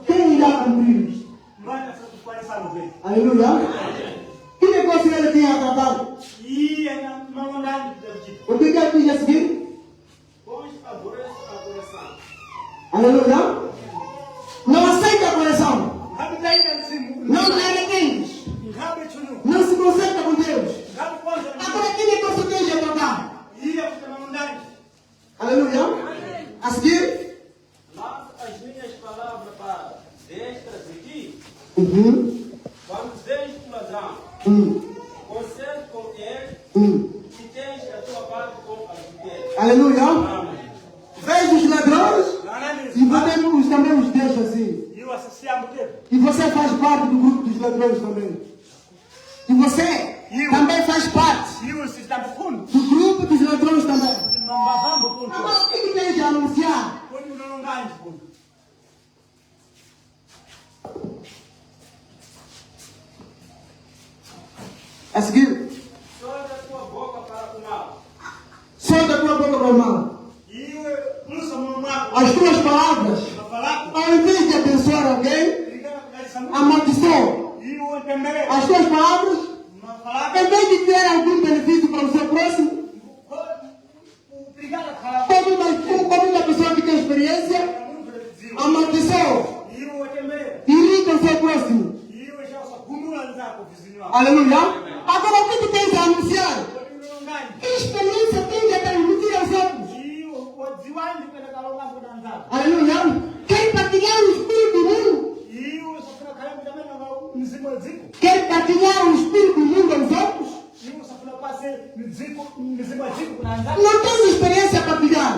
quem irá cumprir isso? Aleluia. Que negócio ele tinha a tratar? O que ele diz a seguir? Aleluia. Não aceita a correção. Não tem. Não se conserta com Deus. Agora que negócio tem a tratar? Aleluia. A seguir? Mas as minhas palavras para destras e ti, quando tens o ladrão, concede com ele, e tens a tua parte com a adultério. Aleluia. Veja os ladrões e também os deixa assim. E você faz parte do grupo dos ladrões também. E você também faz parte do grupo dos ladrões também. Agora o que tem de anunciar? A seguir. Solta a tua boca para o mal. Solta a tua boca para o mal. As tuas palavras, ao invés de abençoar alguém, amaldiçoa. As tuas palavras, em vez de ter algum benefício para o seu próximo, como uma pessoa que tem experiência, amaldiçoa. Irrita o seu próximo. Aleluia. Agora o que tu tens a anunciar? Que experiência tens a transmitir aos outros? Aleluia. Quer partilhar o Espírito do mundo? Quer partilhar o Espírito do mundo aos outros? Não tens experiência a partilhar.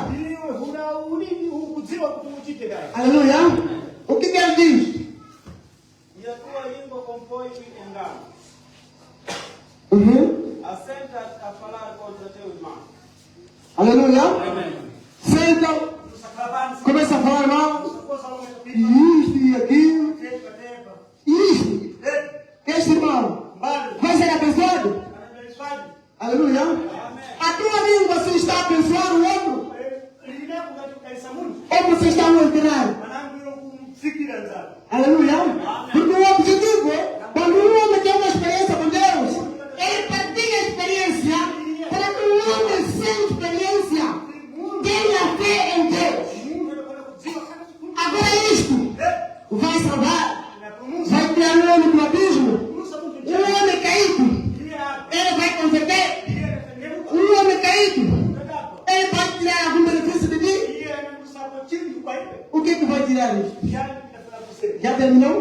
Aleluia. O que ele diz? E a tua língua compõe o engano. Assenta a falar contra teu irmão. Aleluia. Amém. Senta, começa a falar mal. Isto e aquilo. Isto. Este irmão vai ser abençoado. Aleluia. A tua língua, você está a abençoar o outro? Ou você está a alterar? Aleluia. Porque o objetivo, quando um homem tem uma experiência com Deus, ele partilha a experiência para que o homem sem experiência tenha fé em Deus. Agora isto vai salvar, vai criar um homem do abismo, um homem caído, ele vai converter. Um homem caído, ele pode tirar algum benefício de ti? O que vai tirar isso? Já terminou?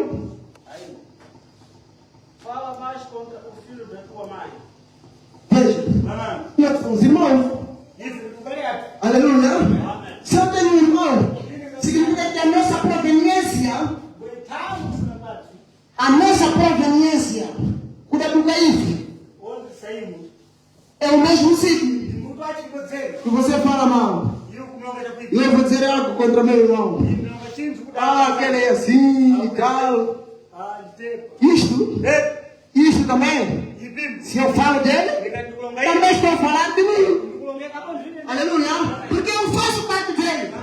Fala mais contra o filho da tua mãe. Veja, os irmãos. Aleluia. Se eu tenho um irmão, significa que a nossa proveniência, cuidado com isso, é o mesmo sítio. E você fala mal. E eu vou dizer algo contra meu irmão. Aquele é assim e tal. Isto também. Se eu falo dele, também estou falando de mim. Aleluia. Porque eu faço parte dele.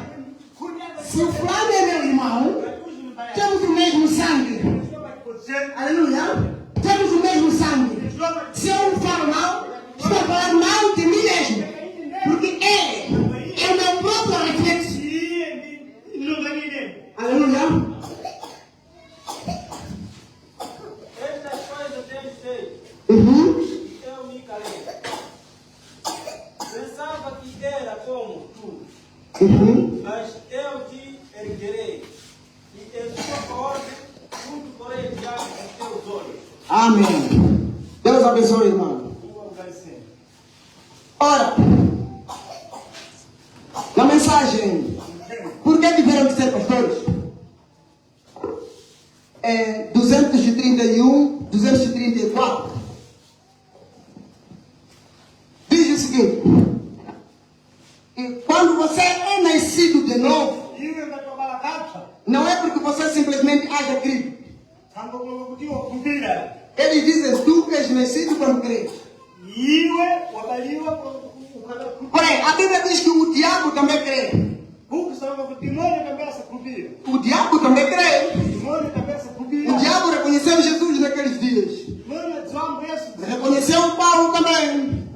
Se o fulano é meu irmão, temos o mesmo sangue. Aleluia. Temos o mesmo sangue. Se eu não falo mal, estou falando mal de mim mesmo. Porque ele é o meu próprio reflexo. Aleluia. tens feito. Uhum. Eu me calei. Pensava que era como tu, mas eu te erguerei. E em sua ordem, tudo porém diante dos teus olhos. Amém. Deus abençoe, irmão. Ora, na mensagem, por que tiveram que ser pastores? 231, 234. Diz o seguinte: e quando você é nascido de novo, não é porque você simplesmente haja crido. Eles dizem: tu és nascido quando crês. Porém, a Bíblia diz que o diabo também crê. O diabo também crê. O diabo reconheceu Jesus naqueles dias. Reconheceu Paulo também.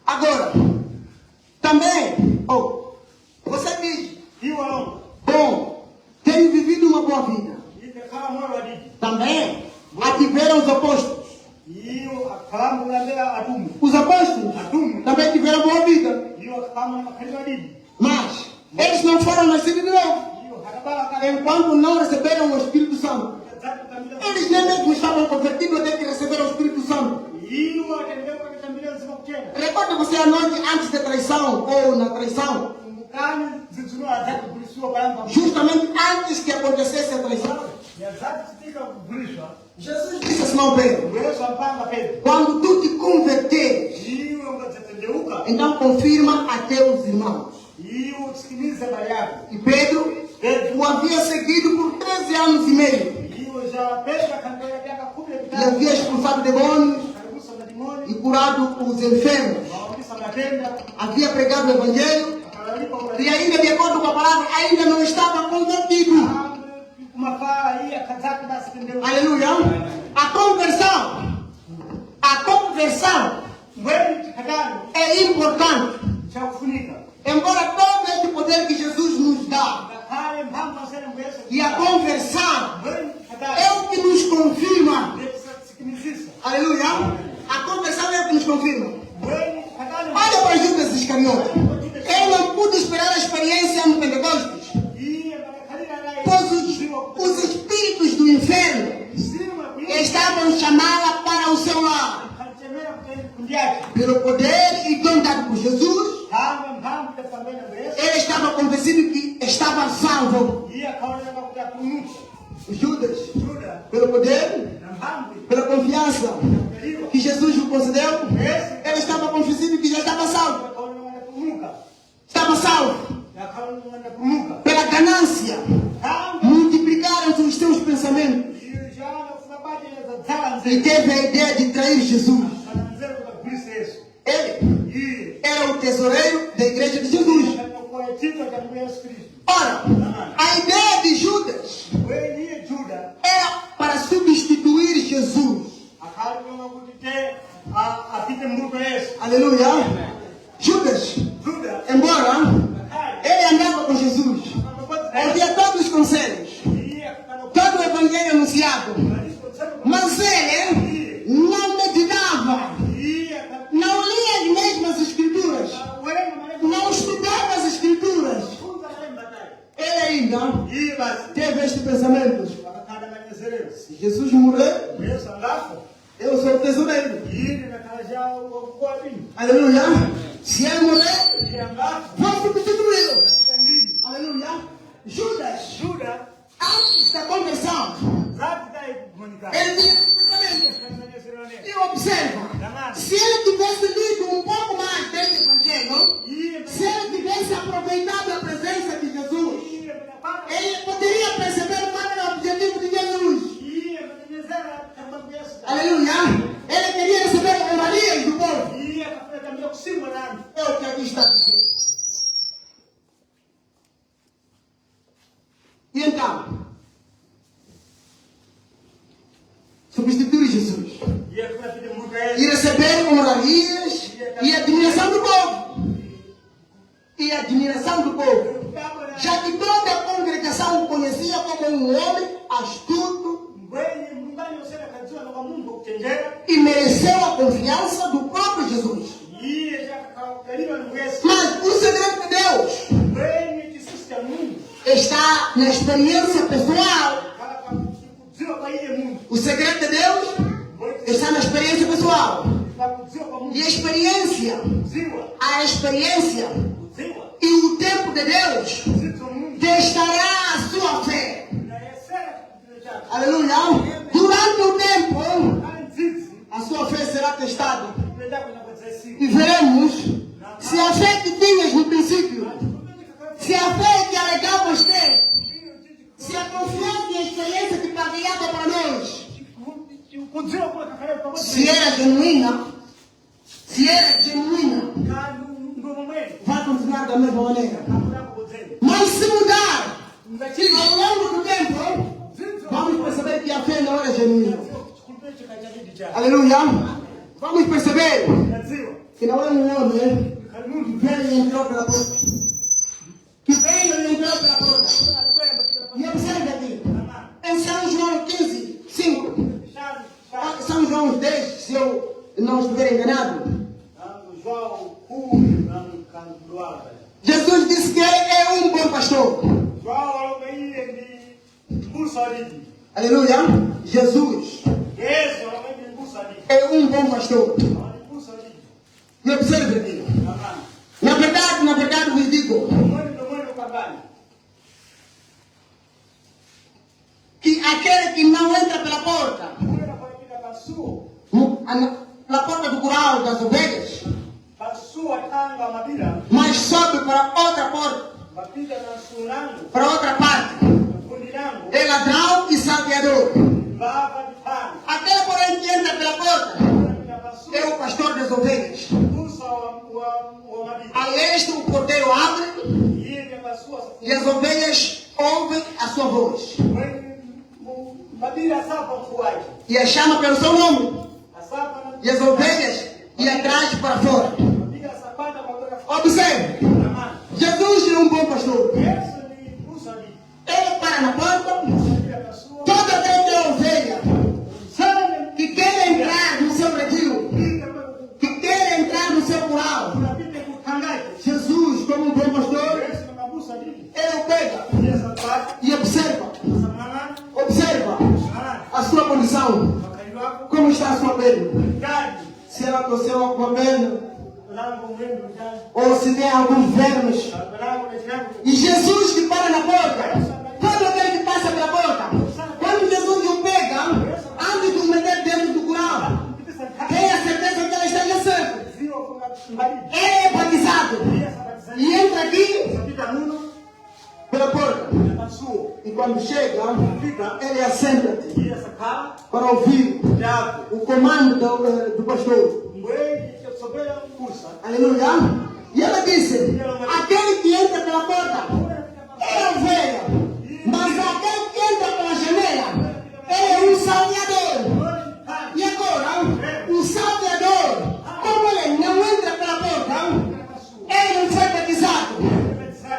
Agora, também, você diz: bom, tenho vivido uma boa vida. Também, ativeram os apóstolos. Os apóstolos também tiveram boa vida. Mas eles não foram nascidos de novo enquanto não receberam o Espírito Santo. Eles nem mesmo estavam convertidos até que receberam o Espírito Santo. Recorda você a noite antes da traição ou na traição? Justamente antes que acontecesse a traição, Jesus disse a Simão Pedro: quando tu te converteres, então confirma a teus irmãos. E Pedro o havia seguido por 13 anos e meio. E havia expulsado demônios e curado os enfermos. Havia pregado o Evangelho. E ainda, de acordo com a palavra, ainda não estava convertido. Aleluia. A conversão é importante. Embora todo este poder que Jesus nos dá, e a conversão é o que nos confirma. Aleluia. A conversão é o que nos confirma. Olha para Judas Iscariote. Ele não pôde esperar a experiência no Pentecostes, pois os espíritos do inferno estavam chamados para o seu lado. Pelo poder e dom dado por Jesus, ele estava convencido que estava salvo. Judas, pelo poder, pela confiança que Jesus lhe concedeu, ele estava convencido que já estava salvo. Estava salvo. Pela ganância, multiplicaram os seus pensamentos e teve a ideia de trair Jesus. Ele era o tesoureiro da igreja de Jesus. Ora, a ideia de Judas era para substituir Jesus. Aleluia. Judas, embora ele andava com Jesus, ouvia todos os conselhos, todo o evangelho anunciado, mas ele não meditava, não lia as mesmas escrituras, não estudava as escrituras. Ele ainda teve este pensamento: se Jesus morrer, eu sou o tesoureiro. Aleluia. Se ele morrer, vou substituí-lo. Aleluia. Judas, antes da conversão, ele tinha pensamento. E observa, se ele tivesse lido um pouco mais desse evangelho, se ele tivesse aproveitado a presença de Jesus, ele poderia perceber qual era o objetivo de Jesus. Aleluia. Ele queria receber honrarias do povo. É o que aqui está dizendo. E então, substituir Jesus e receber honrarias e admiração do povo. E admiração do povo, já que toda a congregação o conhecia como um homem astuto e mereceu a confiança do próprio Jesus. Mas o segredo de Deus está na experiência pessoal. O segredo de Deus está na experiência pessoal. E a experiência e o tempo de Deus testará a sua fé. Aleluia. Durante o tempo, a sua fé será testada. E veremos se a fé que tinhas no princípio, se a fé que alegavas ter, se a confiança e a experiência que partilhava para nós, se era genuína, vai continuar da mesma maneira. Mas se mudar ao longo do tempo, vamos perceber que a fé não era genuína. Aleluia. Vamos perceber que não é um homem que veio e entrou pela porta. Que veio e entrou pela porta. E observe aqui. Em São João 15, 5. São João 10, se eu não estiver enganado. Jesus disse que ele é um bom pastor. Aleluia. Jesus é um bom pastor. E observe aqui. Na verdade, vos digo que aquele que não entra pela porta, na porta do curral das ovelhas, mas sobe para outra porta, para outra parte, é ladrão e salteador. Aquele, porém, que entra pela porta é o pastor das ovelhas. A este o porteiro abre e as ovelhas ouvem a sua voz e a chama pelo seu nome, e as ovelhas e a traz para fora. Observe, Jesus é um bom pastor. Ele para na porta. Toda vez que é ovelha que quer entrar no seu redil, que quer entrar no seu curral, Jesus, como um bom pastor, ele o pega e observa a sua condição. Como está a sua pele? Se ela torceu alguma pele, ou se tem alguns vermes. E Jesus que para na porta, todo aquele que passa pela porta, quando Jesus o pega, antes de o meter dentro do curral, tem a certeza que ela está certa. Ele é batizado e entra aqui pela porta. E quando chega, ele assenta-te para ouvir o comando do pastor. Aleluia. E ela disse: aquele que entra pela porta é ovelha, mas aquele que entra pela janela é um salteador. E agora, o salteador, como ele não entra pela porta, ele não foi batizado.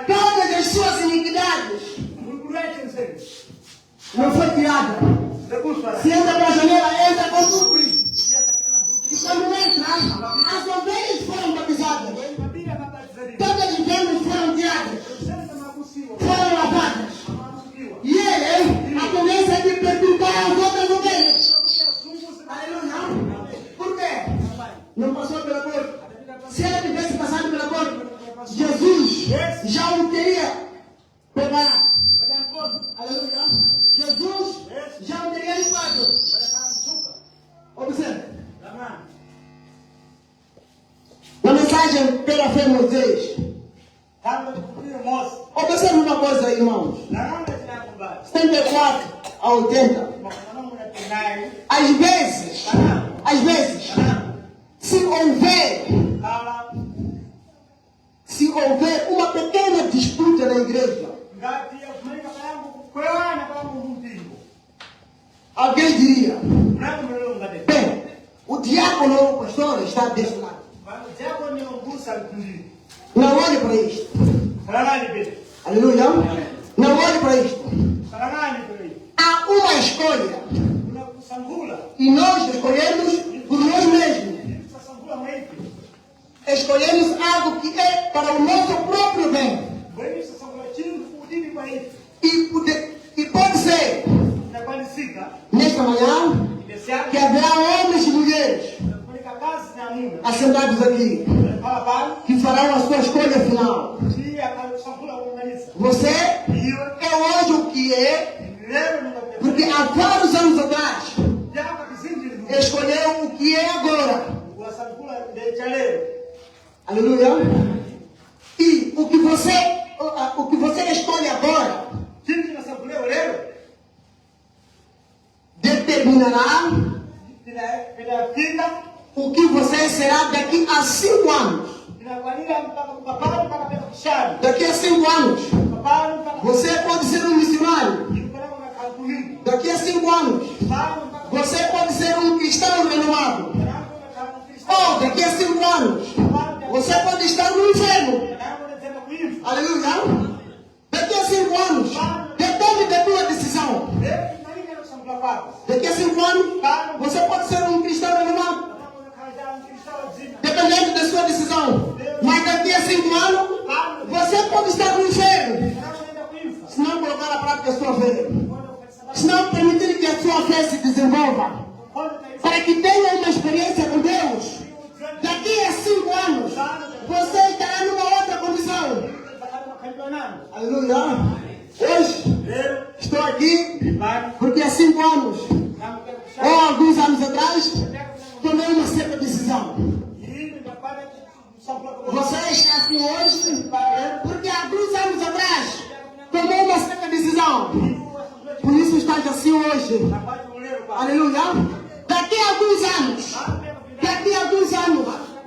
Todas as suas iniquidades não foi tirada. Se entra pela janela, entra com tudo. E quando entra, as ovelhas foram batizadas. Todas as enfermas foram tiradas. Foram lavadas. E ele, a começa de perturbar as outras ovelhas. Aleluia. Por quê? Não passou pela porta. Se ela tivesse passado pela porta, Jesus já o teria pegado. Aleluia. Jesus já o teria limpado. Observe. Na mensagem pela fé Moisés, observe uma coisa, irmãos. 74 a 80. Às vezes, se houver uma pequena disputa na igreja, alguém diria: bem, o diácono ou o pastor está deste lado. Não olhe para isto. Aleluia. Não olhe para isto. Há uma escolha E nós escolhemos por nós mesmos. Escolhemos algo que é para o nosso próprio bem. E pode ser, nesta manhã, que haverá homens e mulheres assentados aqui que farão a sua escolha final. Você é hoje o que é, porque há vários anos atrás escolheu o que é agora. Aleluia. E o que você escolhe agora determinará o que você será daqui a 5 anos. Daqui a 5 anos você pode ser um missionário. Daqui a 5 anos você pode ser um cristão renomado. Ou daqui a 5 anos você pode estar no inferno. Aleluia. Daqui a 5 anos depende da tua decisão. Daqui a 5 anos você pode ser um cristão renomado, dependendo da sua decisão. Mas daqui a 5 anos você pode estar no inferno, se não colocar a prática a sua fé, se não permitir que a sua fé se desenvolva, para que tenha uma experiência com Deus. Daqui a 5 anos você estará numa outra condição. Aleluia. Hoje estou aqui porque há 5 anos ou alguns anos atrás tomei uma certa decisão. Você está assim hoje porque há alguns anos atrás tomou uma certa decisão. Por isso estás assim hoje. Aleluia. Daqui a alguns anos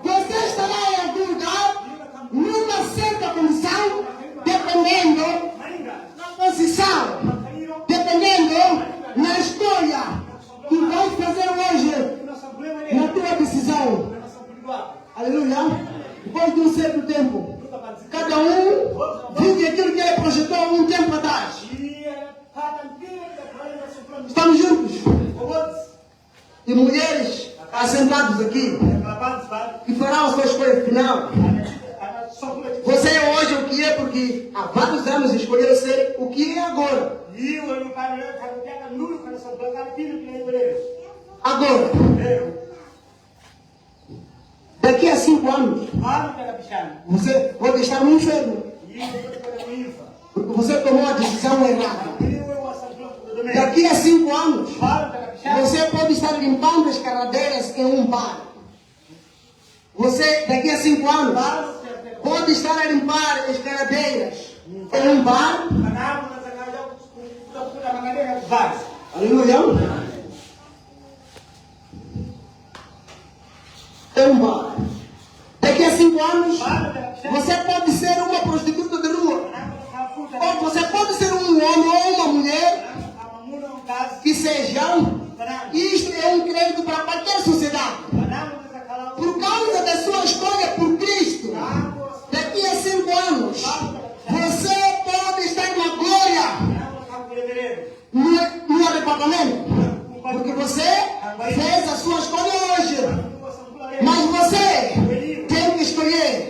você estará em algum lugar numa certa condição, dependendo da posição, dependendo na escolha que vais fazer hoje, na tua decisão. Aleluia. Depois de um certo tempo, cada um vive aquilo que ele projetou um tempo atrás. Estamos juntos? E mulheres assentados aqui, que farão a sua escolha final. Você é hoje o que é, porque há vários anos escolheram ser o que é agora. Agora, daqui a 5 anos, você pode estar no inferno, porque você tomou a decisão errada. Daqui a 5 anos, você pode estar limpando as carradeiras em um bar. Você, daqui a 5 anos, pode estar a limpar as carradeiras em um bar. Aleluia. Em um bar. Daqui a 5 anos, você pode ser uma prostituta de rua. Ou você pode ser um homem ou uma mulher que sejam. Isto é um crédito para qualquer sociedade. Por causa da sua escolha por Cristo, daqui a 5 anos, você pode estar na glória, no arrebatamento, porque você fez a sua escolha hoje. Mas você tem que escolher.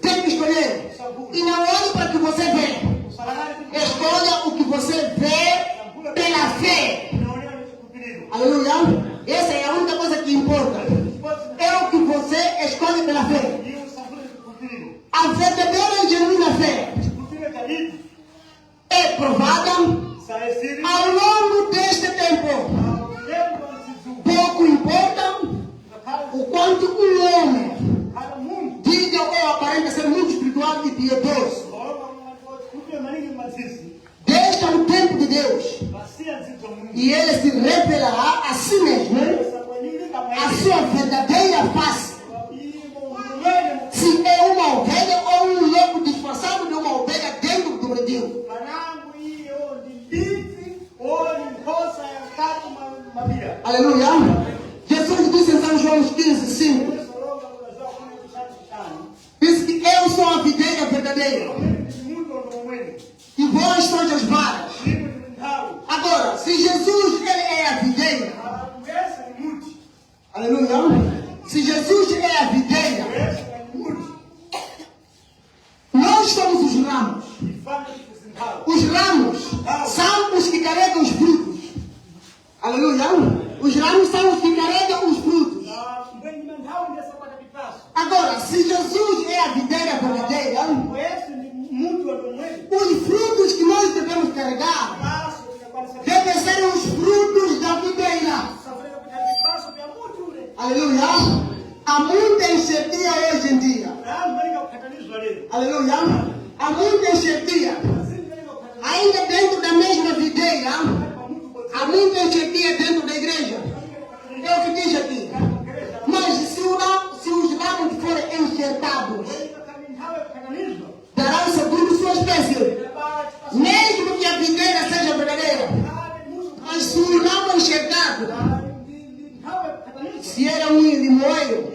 Tem que escolher. E não olhe para o que você vê. Escolha o que você vê pela fé. Aleluia. Essa é a única coisa que importa. É o que você escolhe pela fé. A verdadeira e genuína fé é provada ao longo deste tempo. Pouco importa o quanto um homem diga ou aparenta ser muito espiritual e piedoso. Deixa o tempo de Deus e ele se revelará a si mesmo, a sua verdadeira face. Se é uma ovelha ou um lobo disfarçado de uma ovelha dentro do redil. Aleluia. Jesus disse em São João 15:5. Diz que eu sou a videira verdadeira e vós sois as varas. Agora, se Jesus ele é a videira, Aleluia. Se Jesus é a videira, nós somos os ramos. Os ramos são os que carregam os frutos. Aleluia. Os ramos são os que carregam os frutos. Agora, se Jesus é a videira verdadeira, os frutos que nós devemos carregar devem ser os frutos da videira. Aleluia. Há muita enxertia hoje em dia. Aleluia. Há muita enxertia. Ainda dentro da mesma videira, há muita enxertia dentro da igreja. É o que diz aqui. Mas se os ramos forem enxertados, darão segundo sua espécie. Mesmo que a videira seja verdadeira. Mas se o ramo enxertado, se era um limoeiro,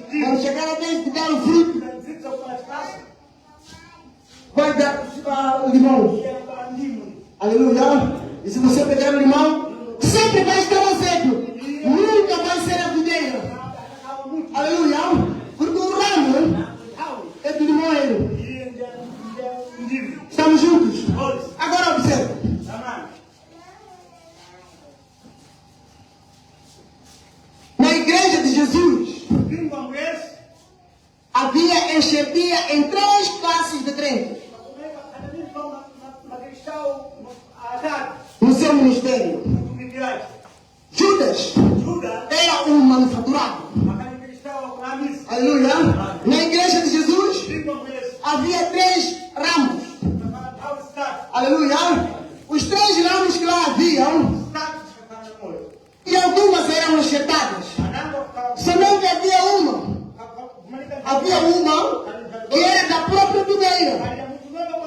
quando chegar a vez de dar o fruto, vai dar limão. Aleluia. E se você pegar o limão, sempre vai estar azedo. Nunca vai ser a videira. Aleluia. Porque o ramo é do limoeiro. Estamos juntos? Agora observe. Na igreja de Jesus, havia enxertia em 3 classes de crentes. No seu ministério, Judas era um manufaturado. Aleluia. Na igreja de Jesus, havia 3 ramos. Aleluia. Os 3 ramos que lá haviam, e algumas eram enxertadas. Somente havia uma. Havia uma que era da própria videira.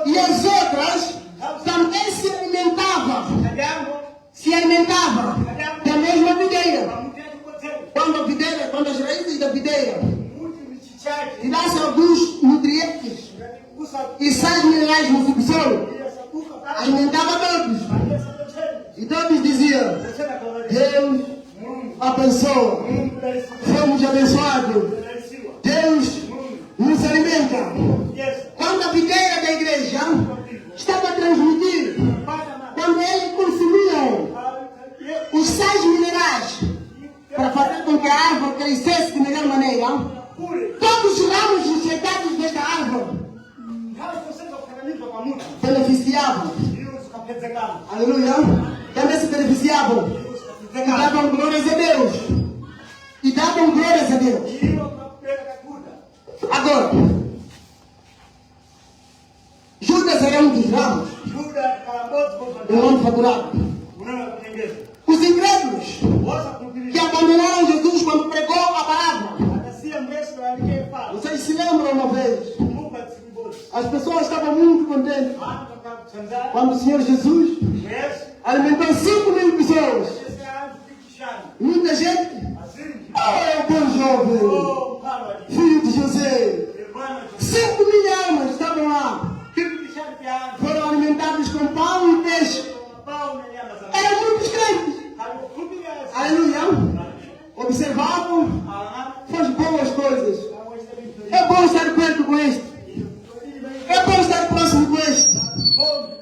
E as outras também se alimentavam da mesma videira. Quando as raízes da videira tirassem alguns nutrientes e sais minerais no subsolo, alimentava todos. E todos diziam: Deus abençoa. Fomos abençoados. Deus nos alimenta. Quando a videira da igreja estava a transmitir, quando eles consumiam os sais minerais para fazer com que a árvore crescesse de melhor maneira, todos os ramos enxertados desta árvore beneficiavam. Aleluia. Também se beneficiavam. E davam glórias a Deus. Agora, Judas era um dos ramos do manufaturado. Os incrédulos que abandonaram Jesus quando pregou a palavra. Vocês se lembram uma vez? As pessoas estavam muito contentes quando o Senhor Jesus alimentou 5.000 pessoas. Muita gente. Oh, bom jovem, filho de José. 5.000 almas estavam lá. Foram alimentados com pão e peixe. Eram muitos crentes. Aleluia. Observavam. Faz boas coisas. É bom estar perto com este. É bom estar próximo com este.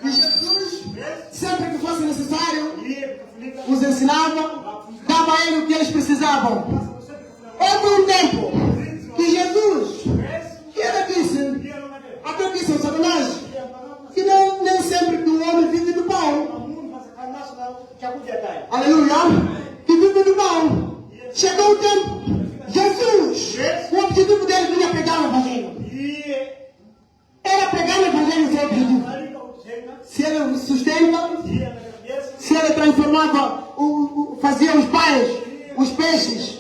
E Jesus, sempre que fosse necessário, os ensinava, dava a ele o que eles precisavam. Houve um tempo que Jesus, que era disse, até disse ao Satanás, que nem sempre que o homem vive do pão. Aleluia. Que vive do pão. Chegou o tempo. Jesus, o objetivo dele não era pregar o evangelho. Era pregar o evangelho seu objetivo. Se ele sustenta, se ele transformava, fazia os pães, os peixes,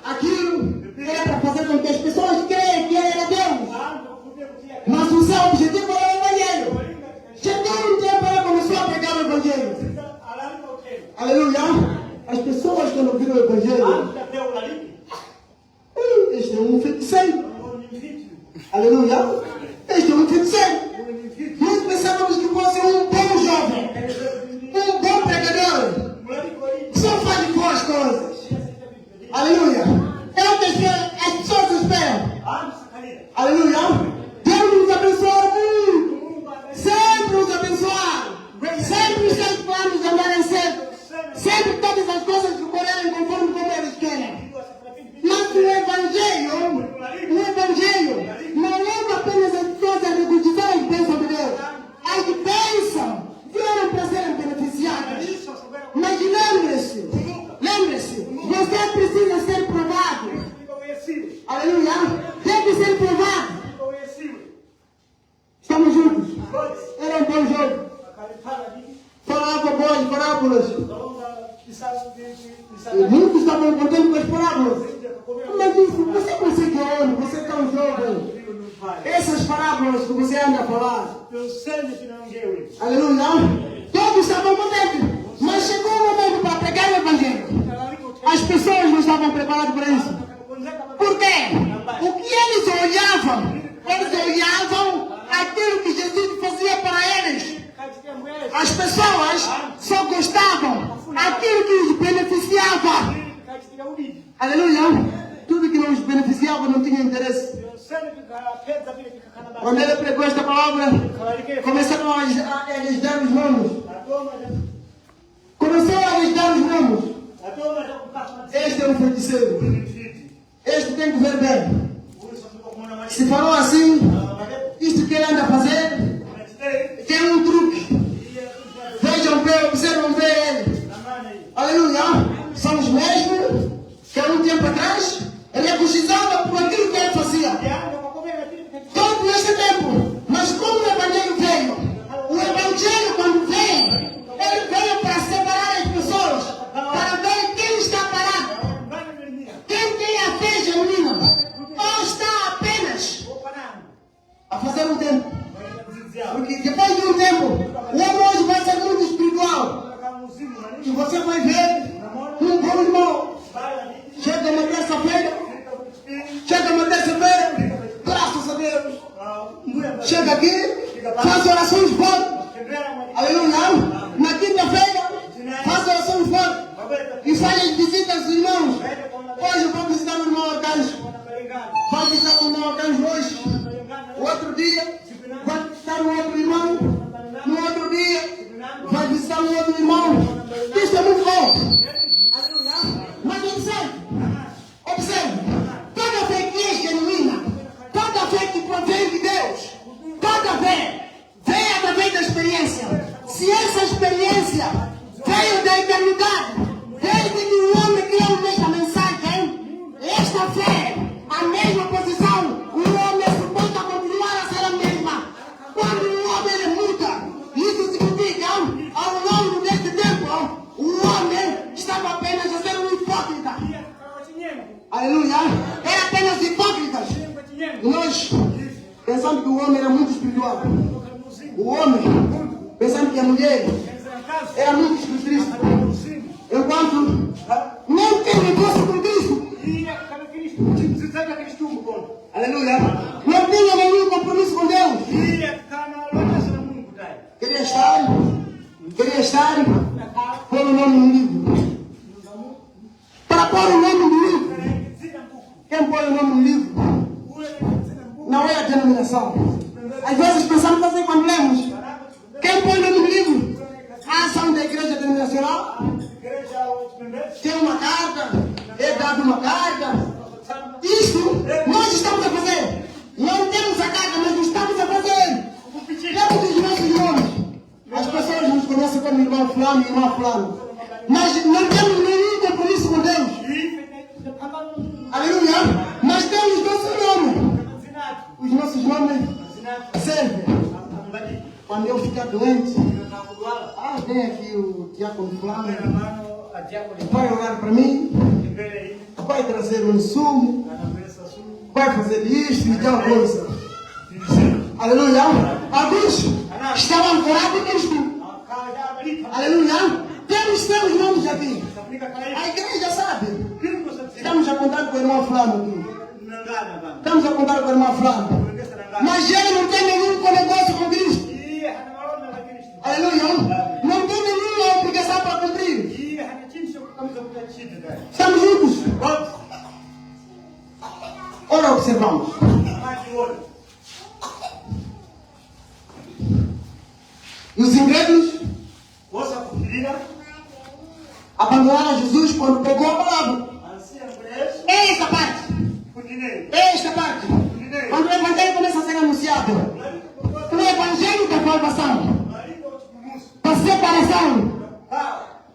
aquilo era para fazer com que as pessoas creiam que ele era Deus. Mas o seu objetivo era o evangelho. Chegou um tempo ele começou a pregar o evangelho. Aleluia. As pessoas quando ouviram o evangelho, este é um feiticeiro. Aleluia. Este é um feiticeiro. Nós pensávamos que fosse um bom jovem, um bom pregador, que só faz boas coisas. Aleluia. É o que as pessoas esperam. Aleluia. Deus nos abençoa muito. Sempre nos abençoar. Sempre os seus planos andarem certo. Sempre todas as coisas correrem conforme como eles querem. Mas o Evangelho não leva apenas as pessoas a regurgitar as bênçãos de Deus. As que pensam vieram para serem beneficiadas. Mas lembre-se, você precisa ser provado. Aleluia. Deve ser provado. Estamos juntos. Era um bom jogo. Falava boas parábolas. E muitos estavam contando com as parábolas. Mas isso, você consegue onde? Você está um jovem. Essas parábolas que você anda a falar. Aleluia. Todos estavam contentes. Mas chegou o momento para pregar o Evangelho. As pessoas não estavam preparadas para isso. Por quê? O que eles olhavam aquilo que Jesus fazia para eles. As pessoas só gostavam aquilo que os beneficiava. Aleluia. Tudo que não os beneficiava não tinha interesse. Quando ele pregou esta palavra, começaram a lhes dar os nomes. Começou a lhes dar os nomes. Este é um feiticeiro. Este tem que ver bem. Se falou assim, isto que ele anda a fazer, tem um truque. Vejam bem, observam bem ele. Aleluia. São os mesmos que há um tempo atrás regozijava por aquilo que ele fazia. Todo esse tempo. Mas como o Evangelho veio? O Evangelho, quando veio, ele veio para separar as pessoas, para ver quem está parado. Quem tem a fé genuína. Ou está apenas a fazer um tempo. Porque depois de um tempo, o homem hoje vai ser muito espiritual. E você vai ver um bom irmão. Chega uma terça-feira, graças a Deus. Chega aqui, faz orações fortes. Aleluia. Na quinta-feira, faz orações fortes. E faz as visitas dos irmãos. Hoje eu vou visitar o irmão Arcanjo. Vai visitar o irmão Arcanjo hoje. O outro dia, vai visitar um outro irmão. No outro dia, vai visitar um outro irmão. Isso é muito bom. Mas observe. Toda fé que é genuína, toda fé que provém de Deus, toda fé vem através da experiência. Se essa experiência veio da eternidade, desde que o homem criou nesta mensagem, esta fé, a mesma posição, o homem é suposto a continuar a ser a mesma. Quando o homem muda, isso significa, ao longo deste tempo, o homem estava apenas a ser um hipócrita. Aleluia. Era apenas hipócritas. E nós, pensando que o homem era muito espiritual. O homem, pensando que a mulher era muito espiritualista. Enquanto não tem negócio com Cristo. Aleluia. Não tinha nenhum compromisso com Deus. Queria estar, pôr o nome no livro. Para pôr o nome no livro. Quem põe o nome no livro não é a denominação. Às vezes pensamos assim quando lemos. Quem põe o nome no livro? A ação da igreja denominacional. Tem uma carta, é dado uma carta. Isto nós estamos a fazer. Não temos a carta, mas estamos a fazer. Temos os nossos nomes. As pessoas nos conhecem como irmão fulano e irmã fulano. Mas não temos nenhum compromisso com Deus. Aleluia. Mas temos nossos nomes. Os nossos nomes servem. Quando eu ficar doente, vem aqui o diácono fulano. Vai orar para mim. Vai trazer um sumo. Vai fazer isto e tal coisa. Aleluia. Alguns estavam fora de Cristo. Aleluia. Temos seus nomes aqui. A igreja sabe. Estamos a contar com o irmão fulano aqui. Estamos a contar com o irmão fulano. Mas ele não tem nenhum negócio com Cristo. Aleluia. Não tem nenhuma obrigação para cumprir. Estamos juntos. Ora, observamos. E os incrédulos abandonaram Jesus quando pegou a palavra. É esta parte. É esta parte. Quando o Evangelho começa a ser anunciado. O Evangelho da salvação. Da separação.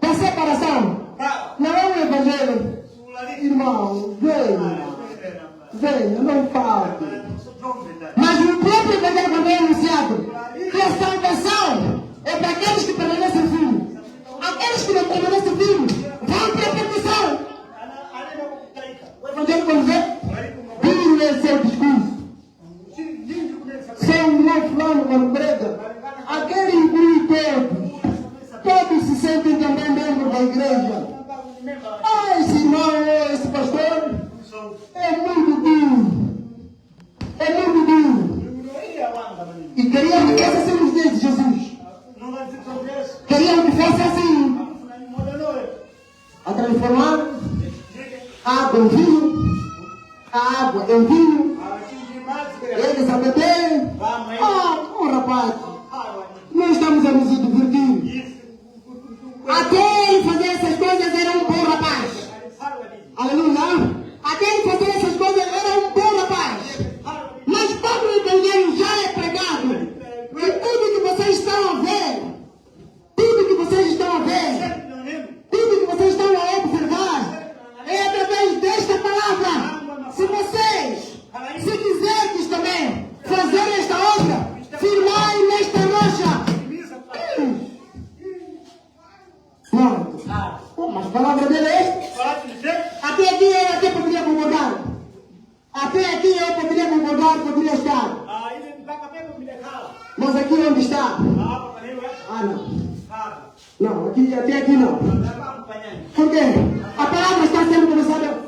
Da separação. Não é o Evangelho. Irmão, venha, não falte. Mas o próprio Evangelho quando é anunciado, que a salvação é para aqueles que permanecem firmes. Aqueles que não permanecem firmes vão ter perdição. O Evangelho quando vê, duro é seu discurso. Seu mulher fulano quando prega, aquele inclui todos. Todos se sentem também membros da igreja. Ah, esse irmão, esse pastor, é muito duro. É muito duro. E queriam que fosse assim nos dias de Jesus. Queriam que fosse assim. A transformar a água em vinho. A água em vinho. Eles a beber. Rapaz. Nós estamos a nos divertir. Até ele fazer essas coisas era um bom rapaz. Aleluia. Até ele fazer essas coisas era um bom rapaz. Mas quando o Evangelho já é pregado, e tudo que vocês estão a ver, tudo que vocês estão a ver, tudo que vocês estão a observar, é através desta palavra. Se vocês, se quiserem também fazer esta obra, firmai nesta rocha. Não. Mas a palavra dele é esta. Até aqui eu até poderia concordar. Até aqui eu poderia concordar, poderia estar. Mas aqui onde está? Não. Não, até aqui não. Por quê? A palavra está sendo começada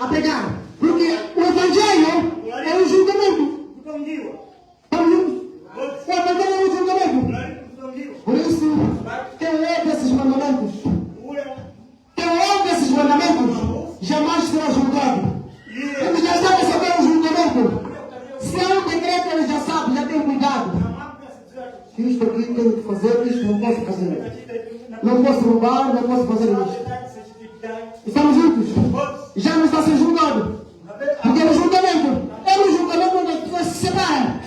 a pregar. Porque o Evangelho é um julgamento. O Evangelho é um julgamento. Por isso, quem ouve esses mandamentos, jamais será julgado. Ele já sabe saber o julgamento. Se é um decreto, ele já sabe, já tem cuidado. Isto aqui tenho que fazer, isto não posso fazer. Não posso roubar, não posso fazer isto. Estamos juntos? Já não está a ser julgado. Porque no julgamento, é no julgamento onde as pessoas se separam.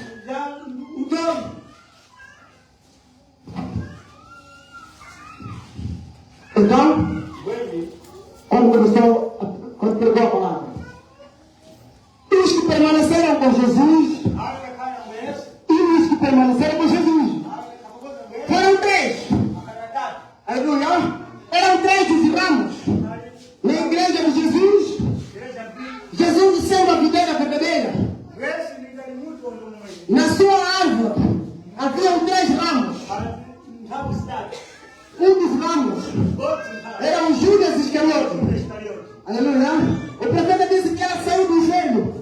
Então, quando pregou a palavra, os que permaneceram com Jesus, e os que permaneceram com Jesus, foram 3. Aleluia. Eram 3 os ramos. Na igreja de Jesus, Jesus sendo a videira verdadeira. Na sua árvore haviam 3 ramos. Um dos ramos era o Judas Iscariote. Aleluia. O profeta disse que ela saiu do joelho.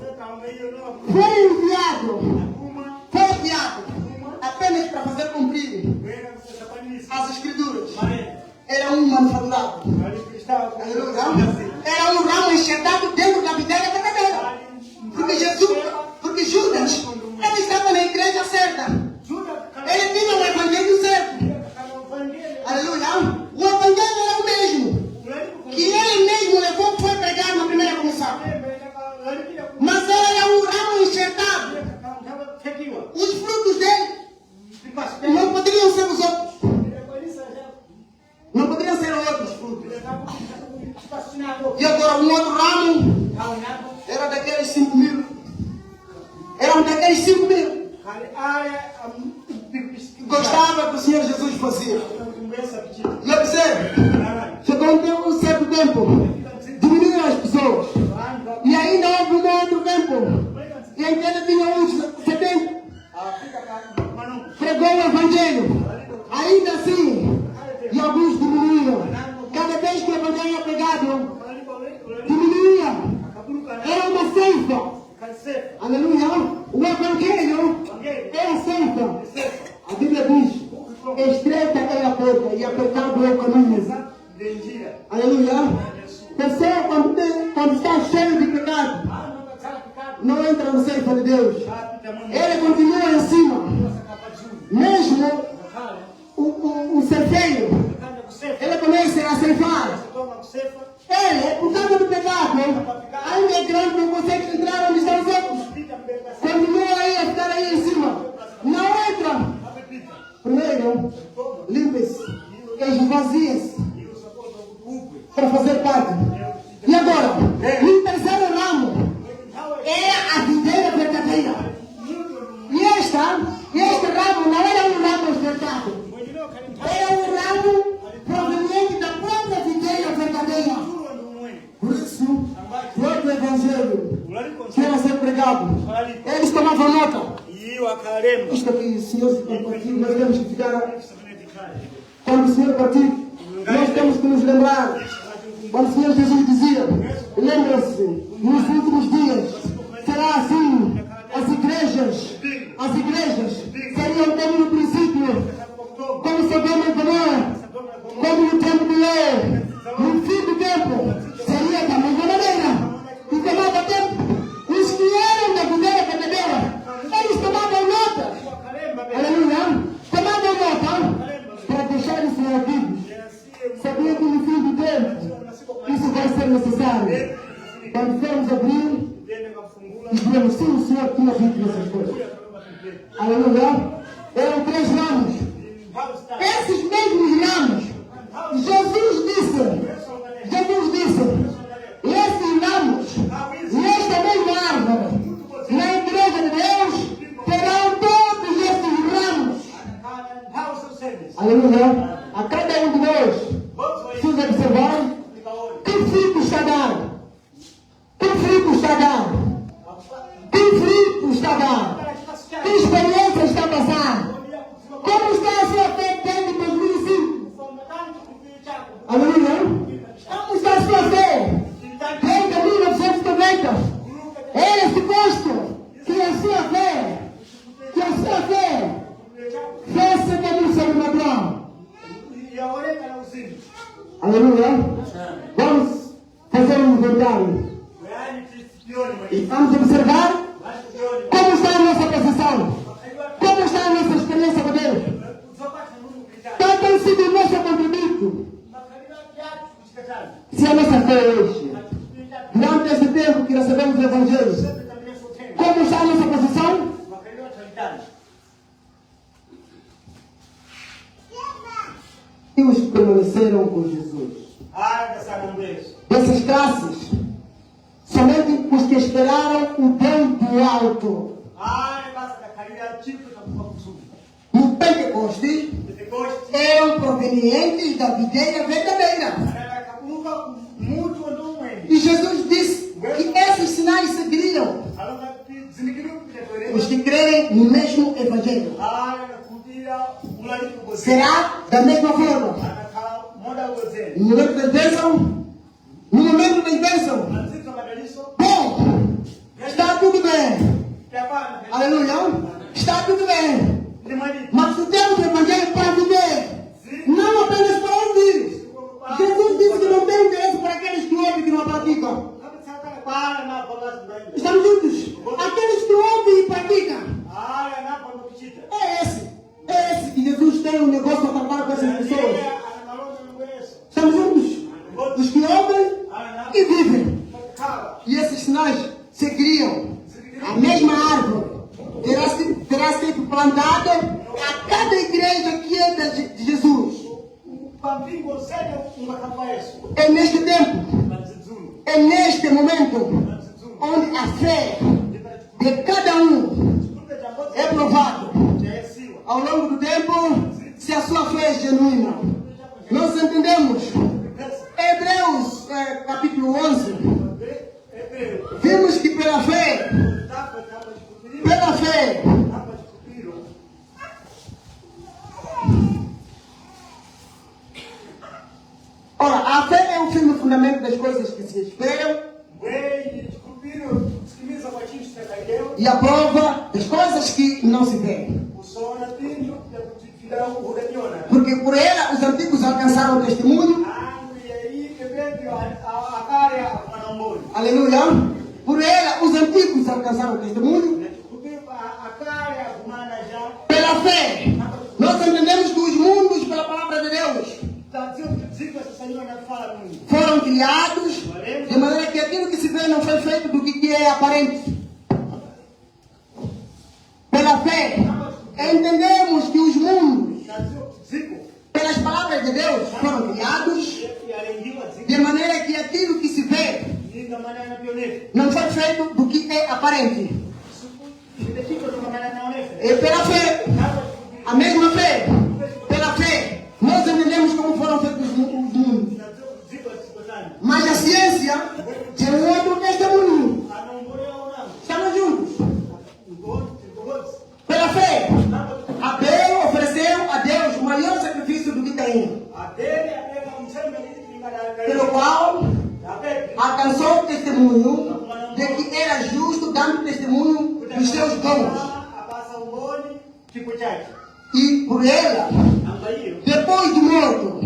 Foi enviado apenas para fazer cumprir as escrituras. Era um manufaturado. Aleluia. Era um ramo enxertado dentro da videira verdadeira. Porque Judas, ele estava na igreja certa. Ele tinha o evangelho certo. Aleluia. O evangelho era o mesmo que ele mesmo levou, foi pregar na primeira comissão. Mas era um ramo enxertado. Os frutos dele não poderiam ser os outros. Não poderiam ser outros frutos. E agora um outro ramo era daqueles 5.000. Eram daqueles 5.000. Gostava que o Senhor Jesus fazia. E observe, chegou um certo tempo, diminuíram as pessoas. E ainda houve um outro tempo, e ainda tinha uns 70. Pregou o Evangelho, ainda assim, e alguns diminuíram. Cada vez que o Evangelho é pregado, diminuía. Era uma ceifa. Aleluia. O Evangelho é a ceifa. A Bíblia diz: estreita é a porta e apertado é o caminho. Aleluia. Pessoa quando está cheio de pecado, não entra no ceifa de Deus. Ele continua em cima. Mesmo o ceifeiro, ele começa a ceifar. Ele, por causa do pecado, ainda é grande, não consegue entrar onde estão os outros. Continua aí a ficar aí em cima. Não entra. Primeiro, limpe-se, esvazie-se para fazer parte. E agora, o terceiro ramo é a videira verdadeira. E este ramo não era um ramo ofertado. Era um ramo proveniente da própria videira verdadeira. Por isso, todo o evangelho que era ser pregado, eles tomavam nota. Isto aqui, o Senhor se compartilha, nós temos que ficar. Quando o Senhor partir, nós temos que nos lembrar. Quando o Senhor Jesus dizia, lembra-se, nos últimos dias será assim, as igrejas seriam como no princípio, como Sodoma e Gomorra, como no tempo de Lé, no fim do tempo, seria da mesma maneira, e tomava tempo. Os que eram da videira verdadeira, eles tomavam nota, aleluia, tomavam nota, para deixar isso ouvidos. Sabia que no fim do tempo, isso vai ser necessário. Quando formos abrir, e diremos, sim, o Senhor tinha dito essas coisas. Aleluia. Eram 3 ramos. Esses mesmos ramos, Jesus disse, esses ramos, nesta mesma árvore, na igreja de Deus, terão todos esses ramos. Aleluia. A cada um de nós, se observar, que fruto está dando? Que fruto está dando? Que fruto está dando? Que experiência está passando? Como está a sua fé desde 2005? Aleluia. Como está a sua fé desde 1990? Ele se posto que a sua fé fosse como sobrenatural. Aleluia. Vamos fazer um inventário. E vamos observar como está a nossa posição. Como está a nossa experiência com Deus. Qual tem sido o nosso contributo? Se a nossa fé hoje, durante esse tempo que recebemos o Evangelho, como está a nossa posição? E os que permaneceram com Jesus. Dessas classes, somente os que esperaram o bem do alto. No Pentecoste, eram provenientes da videira verdadeira. E Jesus disse que esses sinais seguiriam os que crerem no mesmo Evangelho. Será da mesma forma. No momento da bênção, bom, está tudo bem. Aleluia. Está tudo bem. Mas o tempo do Evangelho para viver, não apenas para ouvir. Jesus disse que não tem interesse para aqueles que ouvem e que não praticam. Estamos juntos? Aqueles que ouvem e praticam. É esse que Jesus tem um negócio para tratar com essas pessoas. Estamos juntos? Os que ouvem e vivem. E esses sinais seguiriam. A mesma árvore terá sido plantada a cada igreja que é de Jesus. É neste tempo, é neste momento, onde a fé de cada um é provado. Ao longo do tempo, se a sua fé é genuína. Nós entendemos. Hebreus capítulo 11. Vimos que pela fé, ora, a fé é o firme fundamento das coisas que se esperam e a prova das coisas que não se veem. Porque por ela os antigos alcançaram o testemunho. Aleluia. Por ela, os antigos alcançaram o testemunho. Pela fé, nós entendemos que os mundos, pela palavra de Deus, foram criados de maneira que aquilo que se vê não foi feito do que é aparente. Pela fé, entendemos que os mundos, pelas palavras de Deus, foram criados de maneira que aquilo que se vê não foi feito do que é aparente. E pela fé, a mesma fé, pela fé, nós entendemos como foram feitos os mundos. Mas a ciência tem um outro testemunho. Estamos juntos. Pela fé, Abel ofereceu a Deus o maior sacrifício do que tem, pelo qual alcançou o testemunho de que era justo, dando testemunho dos seus dons. E por ela, depois de morto,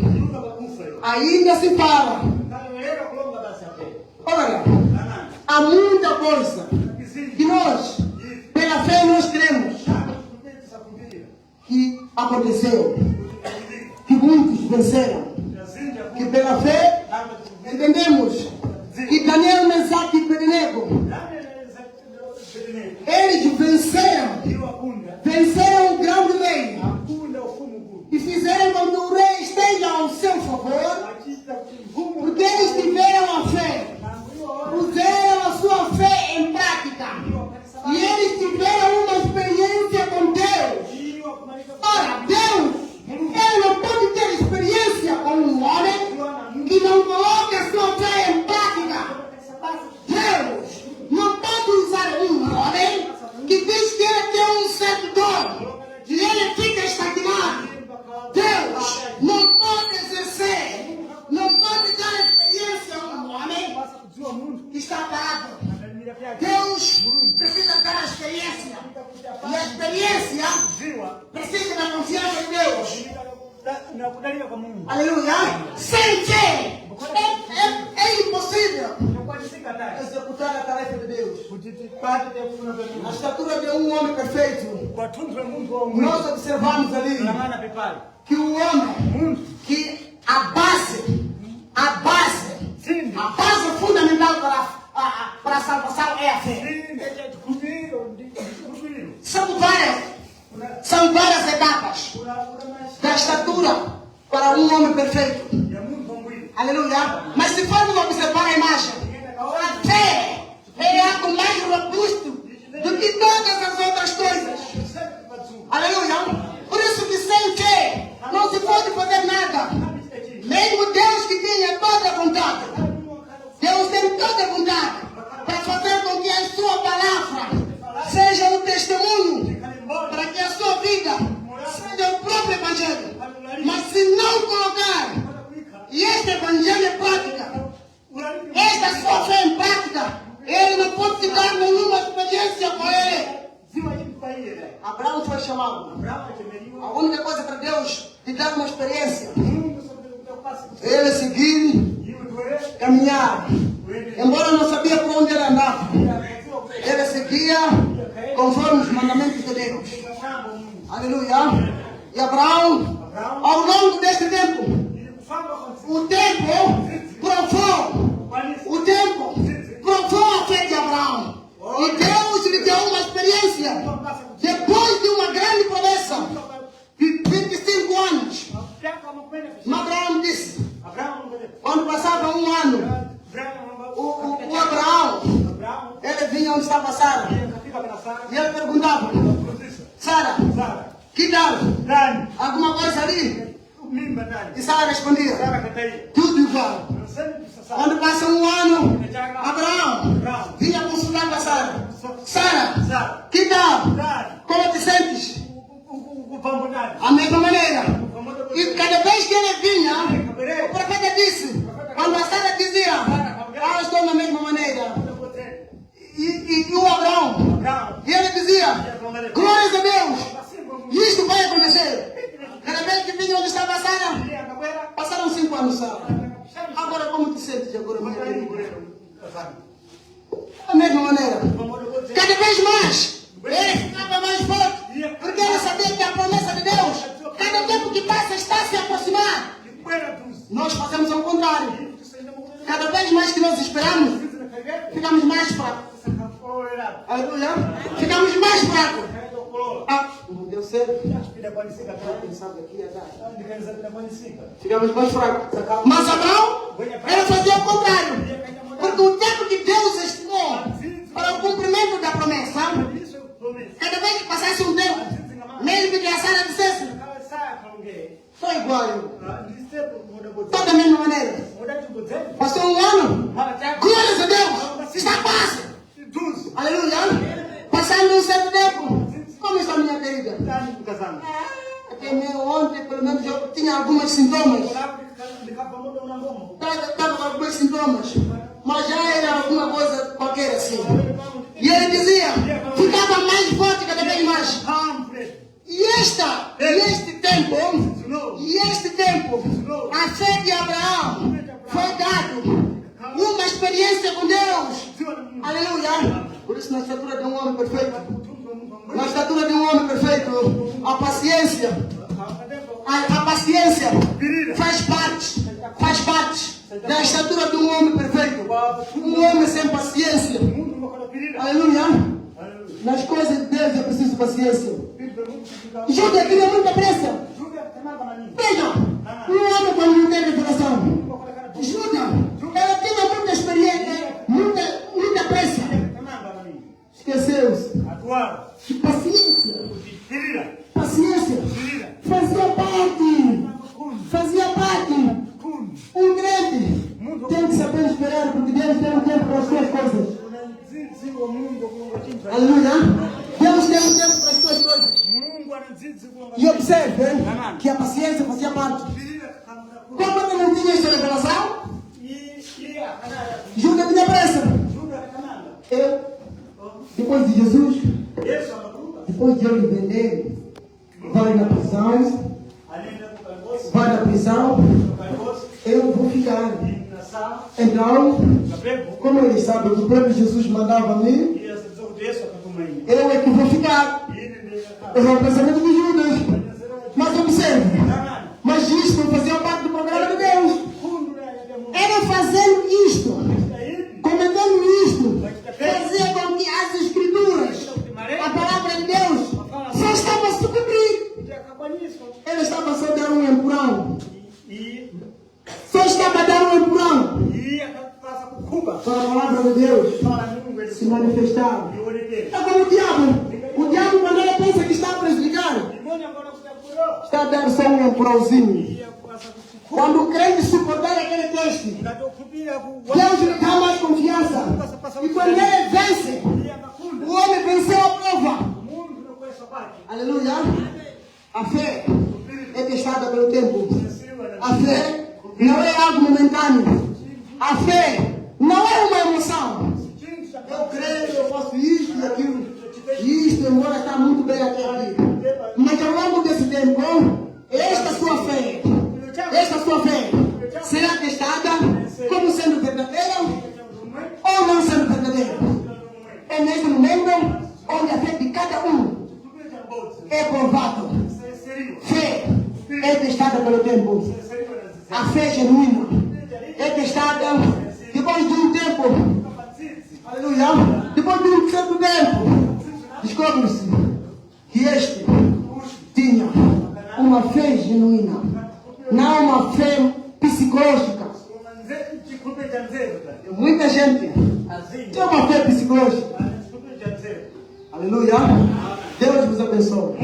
ainda se fala. Olha, há muita coisa que nós, pela fé, nós cremos que aconteceu, que muitos venceram, que pela fé entendemos que Daniel, Mesaque e Abednego, eles venceram o grande rei e fizeram com que o rei esteja ao seu favor, porque eles tiveram a fé, puseram a sua fé em prática e eles tiveram uma experiência com Deus. Ora, Deus, Ele não pode ter experiência com um homem que não coloca a sua fé em prática. Deus não pode usar um homem que diz que ele tem um certo dom e ele fica estagnado. Deus não pode exercer, não pode dar experiência a um homem que está parado. Deus precisa dar a experiência. E a experiência precisa da confiança em Deus. Aleluia. Sem fé é impossível executar a tarefa de Deus. A estatura de um homem perfeito. Nós observamos ali que o homem, que a base fundamental para a salvação é a fé. São várias etapas da estatura para um homem perfeito. Aleluia. Mas se formos observar a imagem, a fé é algo mais robusto do que todas as outras coisas. Aleluia. Por isso que sem fé não se pode fazer nada. Mesmo Deus que tinha toda a vontade, Deus tem toda a vontade para fazer com que a sua palavra seja um testemunho, para que a sua vida seja o próprio Evangelho. Mas se não colocar este Evangelho em prática, esta sua fé em prática, ele não pode te dar nenhuma experiência com ele. Abraão foi chamado. A única coisa para Deus te dar uma experiência, ele seguir, caminhar. Embora não sabia por onde ele andava, ele seguia conforme os mandamentos de Deus. Aleluia. E Abraão, ao longo deste tempo, o tempo provou a fé de Abraão. E Deus lhe deu uma experiência. Depois de uma grande promessa de 25 anos, Abraão disse, quando passava um ano, o Abraão, ele vinha onde estava Sara, e ele perguntava, Sara, que tal? Alguma coisa ali? E Sara respondia, tudo igual. Quando passa um ano, Abraão vinha consultar a Sara. Sara, que tal? Como te sentes? A mesma maneira. E cada vez que ele vinha, o profeta disse, quando a Sara dizia, estou na mesma maneira. E o Abraão, e ele dizia, glórias a Deus, isto vai acontecer. Cada vez que vinha onde estava a Sara, passaram 5 anos, Sara. Agora como te sentes agora, minha querida? maneira. Cada vez mais, ele ficava mais forte. Porque ele sabia que a promessa de Deus, cada tempo que passa, está se aproximar. Nós fazemos ao contrário. Cada vez mais que nós esperamos, ficamos mais fracos. Aleluia. Ficamos mais fracos. Ah, não deu certo. Ficamos mais fracos. Mas Abraão, ele fazia o contrário. Porque o tempo que Deus estimou para o cumprimento da promessa, cada vez que passasse um tempo, mesmo que a Sara dissesse, foi igual. Toda a mesma maneira. Passou um ano. Glórias a Deus. Está quase. Aleluia. Passando um certo tempo. Como está minha querida? Até meio ontem, pelo menos, eu tinha alguns sintomas. Estava com alguns sintomas. Mas já era alguma coisa qualquer assim. E ele dizia, ficava mais forte cada vez mais. E este tempo, a fé de Abraão foi dado uma experiência com Deus. Aleluia. Por isso, na estatura de um homem perfeito, na estatura de um homem perfeito, a paciência faz parte da estatura de um homem perfeito. Um homem sem paciência. Aleluia. Nas coisas de Deus é preciso paciência. Judas tinha muita pressa. Veja, um homem quando não tem revelação. Judas, ela tinha muita experiência, muita pressa. Esqueceu-se. Paciência fazia parte. Um crente tem que saber esperar, porque Deus tem um tempo para as suas coisas. Aleluia. Deus tem um tempo para as suas coisas. E observe que a paciência fazia parte. Como ele não tinha essa revelação, Judas tinha pressa. Depois de Jesus, depois de ele vender, vai na prisão, eu vou ficar. Então, como ele sabe que o próprio Jesus mandava a mim, eu é que vou ficar. É o pensamento de Judas. Mas observe, mas isto fazia parte do programa de Deus. Ele fazendo isto, cometendo isto, fazia com que as Escrituras, a palavra de Deus, só estava a se cumprir. Ele estava só a dar um empurrão. Só estava a dar um empurrão para a palavra de Deus se manifestar. É como o diabo. O diabo, quando ele pensa que está a prejudicar, está a dar só um empurrãozinho. Quando o crente suportar aquele teste, Deus lhe dá mais confiança. E quando ele vence, o homem venceu a prova. Aleluia. A fé é testada pelo tempo. A fé não é algo momentâneo. A fé não é uma emoção. Eu creio, eu faço isto e aquilo. Isto, embora está muito bem até aqui. Mas ao longo desse tempo, esta sua fé será testada como sendo verdadeira ou não sendo verdadeira. É nesse momento onde a fé de cada um é provada. Fé é testada pelo tempo. A fé genuína é testada depois de um tempo. Aleluia. Depois de um certo tempo, descobre-se que este tinha uma fé genuína, não uma fé psicológica. Muita gente tem uma fé psicológica. Aleluia. Deus vos abençoe.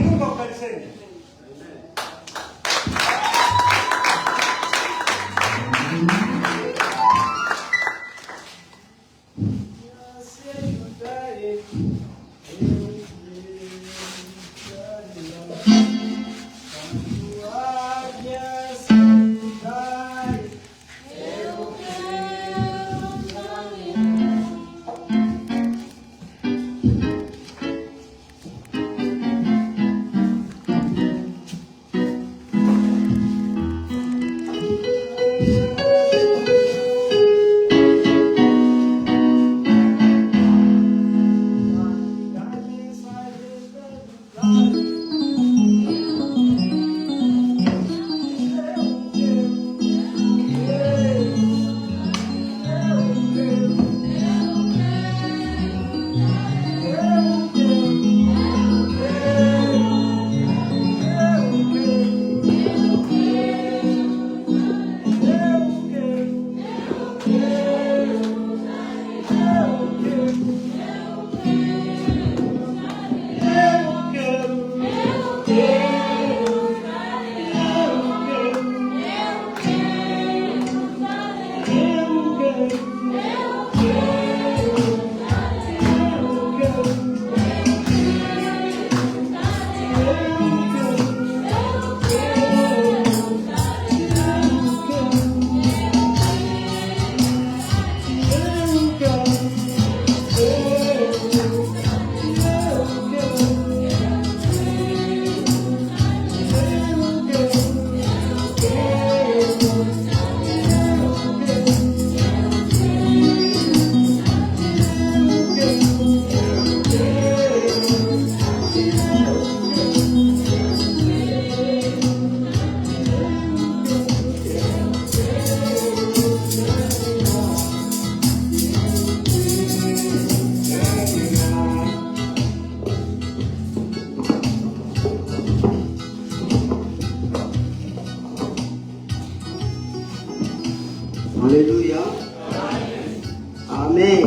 Amém.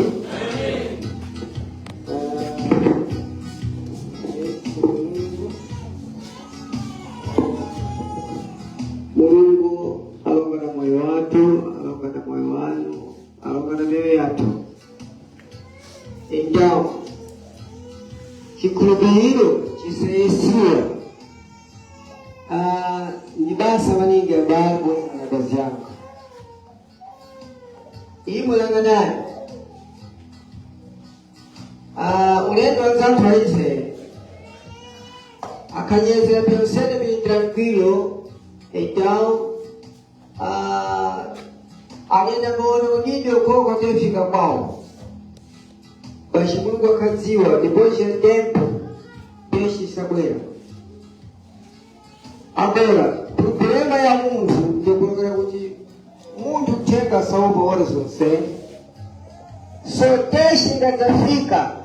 Mungu alonga na moyo watu, alonga na moyo wanu, alonga na mioyo yatu. Então, chikhulupiriro chisayisiwa ndibasa maningi ababo na kazi yako imulanganani ulendo wanzantu wa Israeli akanyezera pensene bili tranquilo. Então, agenda ngono ngide ukoko atefika kwao. Basi Mungu akaziwa depois de tempo peixe sabwera. Agora, problema ya Mungu ndio kuongea kuti Mungu tenga sauba horas você. So peixe ngatafika.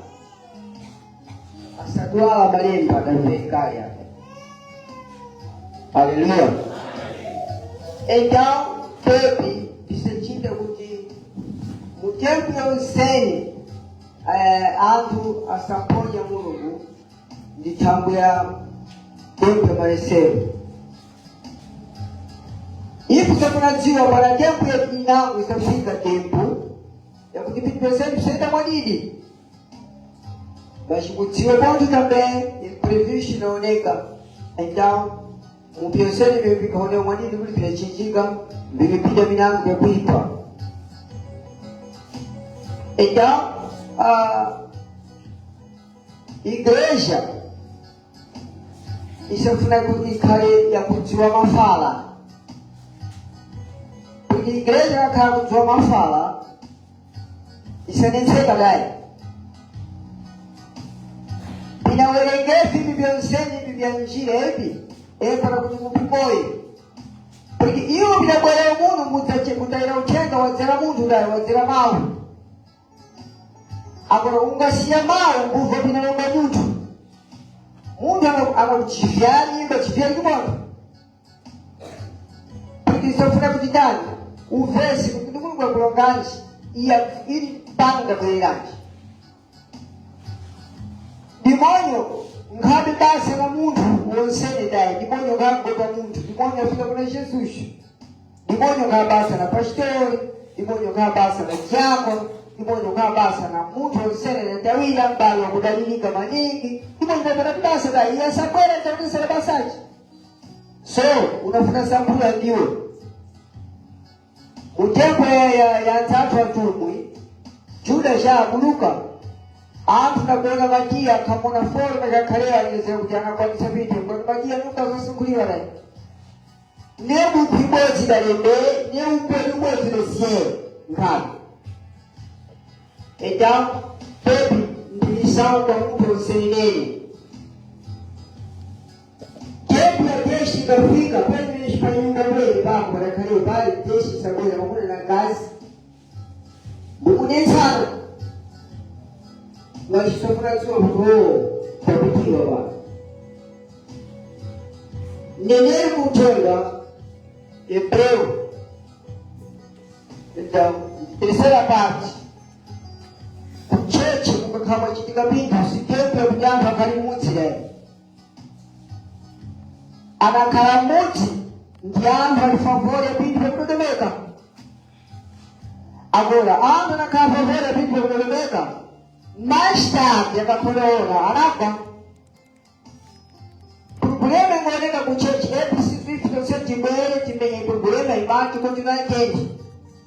Asadwala malemba ndafika ya. Aleluia. Então, Pepe disse kuti mu tempo ya useni antu asaponya Mulungu nditambula tempo ya maresero. Ipo tunaziwa para tempo ya kinangu isafika tempo ya kuti 20% mwadidi. Basi kutiwa ponto também imprevisto inaoneka. Então, mupioseni vivika hone mwadidi kuli pinachinjika vilipida minangu vya kuipa. Então, igreja isafuna ikale ya kutiwa mafala. Porque igreja yakala kutiwa mafala isanenseka dai. Inawelegea vipi vya useni vya njira hivi para kutumupiboye. Porque iyo vinabwela umuntu mutaira uchenga wazera muntu dai wazera mawu. Agora ungasia mawu nguvu vinalomba muntu. Muntu anakuchivyani ngachivyani kumoto. Porque isofuna kutitani uvesi kuti Mulungu akulonganji ili panga kulelanji. Demônio ngabe basa na muntu wonsene dai. Demônio ngabe kwa muntu. Demônio afika kuna Jesus. Demônio ngabe basa na pastor. Demônio ngabe basa na diácono. Demônio ngabe basa na muntu wonsene na tawila mbalo kudalilika maningi. Demônio ngabe basa dai. Ya sakwela ndio sana basaji. So unafuna sampula ndio. Utempo ya tatu atumwi. Juda sha kuluka. Antu nakuona majia kamona forma ya kalea nize kujana kwa nisabiti. Kwa majia nuka kusukuliwa nai. Nebu kiboti dalembe, nebu kiboti lesie. Ngabi. Então, Pepe, ndilisao kwa mtu usenini. Kepu ya jeshi kafika, Pepe nishipanyunga wele bako na kalea bali jeshi sabuya mkune na gazi. Mkune sana. Nashitafuna zuwa tabitiwa ba. Neneri kutenga Hebreu. Então, terceira parte. Cheche mukakama chitika bintu sikepe kujamba kali mutire. Anakala muti ndiamba alifavore bintu vekudemeka. Agora, ando nakala favore bintu vekudemeka. Mais tarde, yakakuleona anaka problema ngoleka kuchechi preciso você timbere timbere problema ibaki continua quente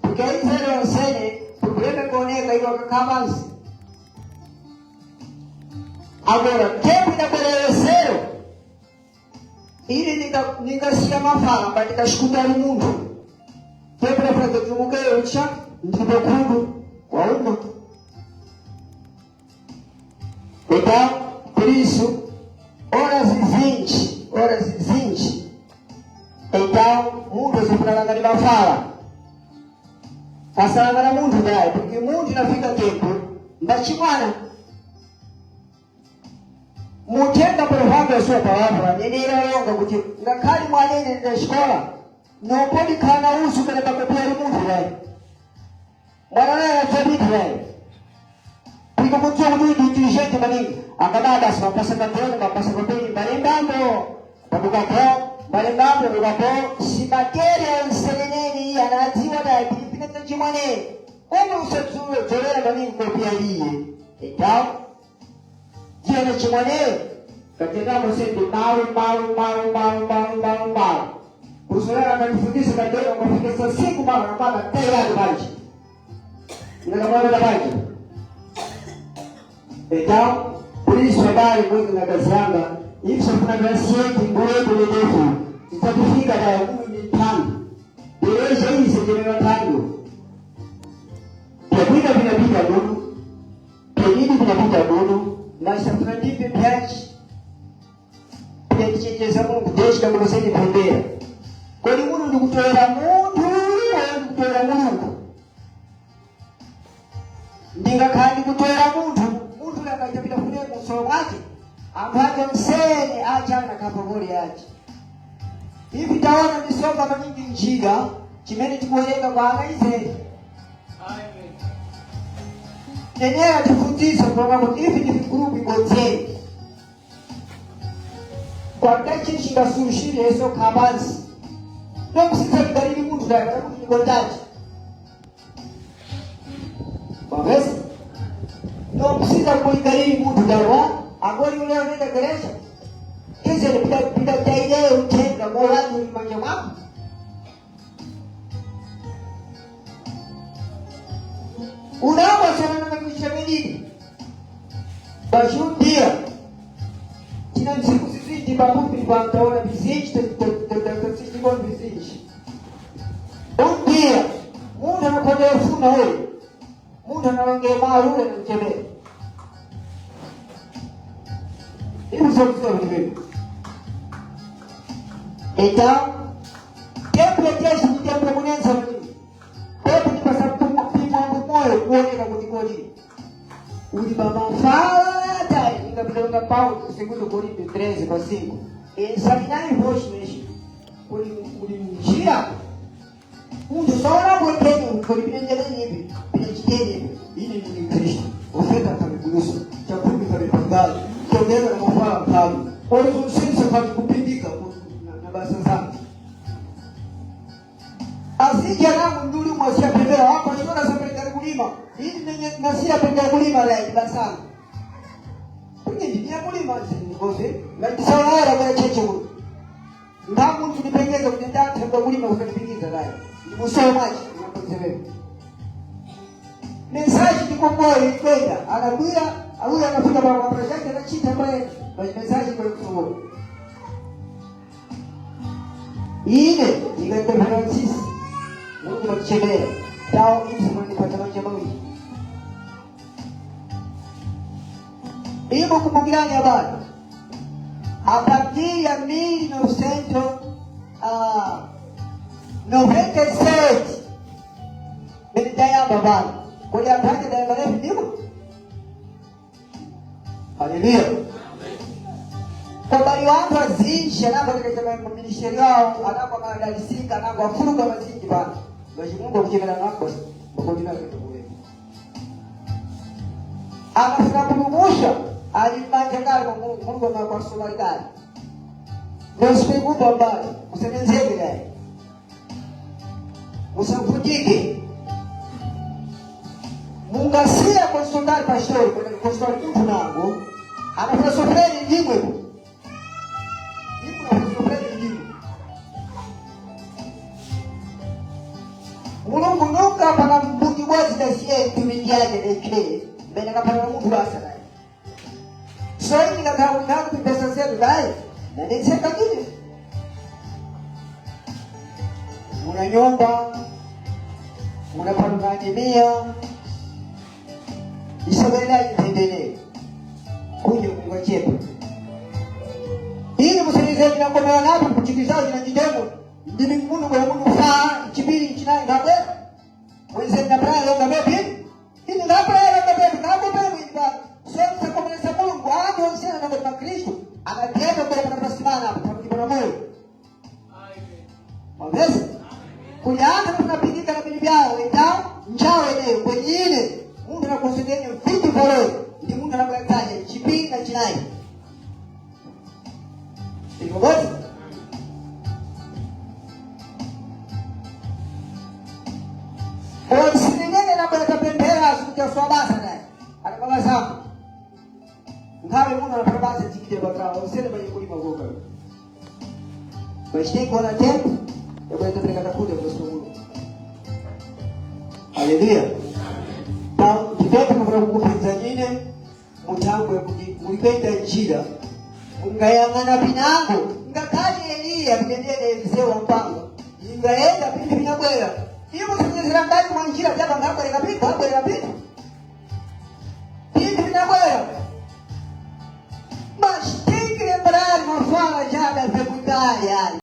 porque aí zero sene problema ngoleka iko kakabansi. Agora tempo da zero ili nikasikia mafala mbali nikashukuta mundo tempo da frente tumukeyo ucha ndibokundu wa umma. Então, por isso, horas 20. Então, mundo se fala na língua fala. Passava na mundo dai, porque mundo não fica tempo. Mbachimwana. Mutenda provavelmente a sua palavra, nenera longa kuti ngakali mwanene na escola, não pode kana uso para copiar o mundo dai. Mwana na tabiti dai. Akabada sipapasa katoni kapasa katoni balingambo pabukapo balingambo bukapo simateria nseleneni anatiwa da pilipina chimane ono usatsuwe tolera bani kopia hii etao jana chimane katika msende mau usulana kanifundisha katoni kwa siku mara na mara tayari baji ninakamwona na baji etao polisi habari mwezi na gazanga hivi kuna gasi yetu mbele ndefu itakufika da 15 dirisha hii sijelewa tango pia vinapita dudu pia vinapita dudu na sasa ndipe piachi pia kichekeza Mungu jeshi kama mseni pembea kwa nini Mungu ndikutoera Mungu ndinga kandi kutoera Mungu akajapita kule kusoma wake ambaye msene acha na kapogoli yake hivi taona nisonga kama nyingi njiga chimeni tukueleka kwa angaize nenea tufundisha kwa hivi ni grupu ngote kwa tachi shinda sushile hizo kabanzi ndio kusita kidalili mtu ndio ni ngotaji basi ndio kusita kuigalili mtu ndio agora yule anaenda gereza kisa pita taile utenga bora ni manjama unaomba sana na kuishamili bashudia kina msiku sisi tibabu nipataona visiji sisi kwa visiji ndio muda anakwenda funa wewe muda anaongea mara yule anachemea hivi sio hivi tempo kesho tempo mwenza mimi tempo ni kwa sababu moyo kuoneka kutikodi uli baba fada nikapeleka paulo segundo Korinto 13:5 examinai vos mesmo ulimjia mundu sora mwekeni kulipinjele hivi pinajiteni ili ni Kristo ofeta kamiguso chakumi kamepangana kiongeza na mafaa mtamu wale kusisi kwa kupindika na basa zangu asija na nduli mwasia pembea hapa shona sapeleka kulima ili nasia pembea kulima la basa kunye ni kulima nikose na tisawara kwa checho ndamu tulipengeza kutenda kwa kulima ukatipingiza lai ni msomaji unaposema message ni kwa moyo kwenda anakuja au anafika kwa project na chita pale message kwa mfumo ile ikatembea Francis Mungu mchemea tao hivi mnipata mmoja mmoja hiyo kumugirani habari a partir ya 1997 nilitaya baba kwa ya pande da ngale ndio haleluya kwa bali watu azinji anapoelekea ministeri yao anapomadalisika anapofuruga mazingi bana basi Mungu ukimela nako mkotina kitu wewe akafika kumusha alimbanjanga kwa Mungu na kwa solidarity ndio siku baba usemenzege naye usafujike mungasia kwa sondari pastori kwa sondari mtu nangu anafanya sofreni ndimwe Mungu nuka pana mbuki wazi na siye tumikiaje dekile mbele kapana Mungu basa naye so hivi nakaunga pesa zetu naye na niseka kile una nyumba una panganimia isabela itendele kuja kungojepa ili msaidizi na kwa napo kuchikizaji na njidemo ndimi mungu kwa mungu saa chibiri chinani ngabe wenze na prayo ngabe pili ili ngabe kwa sasa kwa Mungu hapo sasa na kwa Kristo anatenda kwa kusimama hapo kwa Mungu amen kujaanza tunapigika na bili vyao ita njao ile kwenye ile Mungu anakusudia vitu bora ndi Mungu anakuletea chipinga zako. Ngawe muna na parabasa tikite batrao, usele bali kulima goka. Mas tem que olhar tempo, eu vou entrar na cuida do Senhor. Aleluia. Então, de tempo no Brasil kupinzanine, mutambo mulipenda njira. Ungayangana binango, ngakaje Elia bidendele Eliseo mpango. Ingaenda pindi binabwera. Iyo musizira ndani mwa njira byaba ngakore kapita, ngakore kapita. Pindi binabwera. Mas tem que lembrar uma fala já da secundária.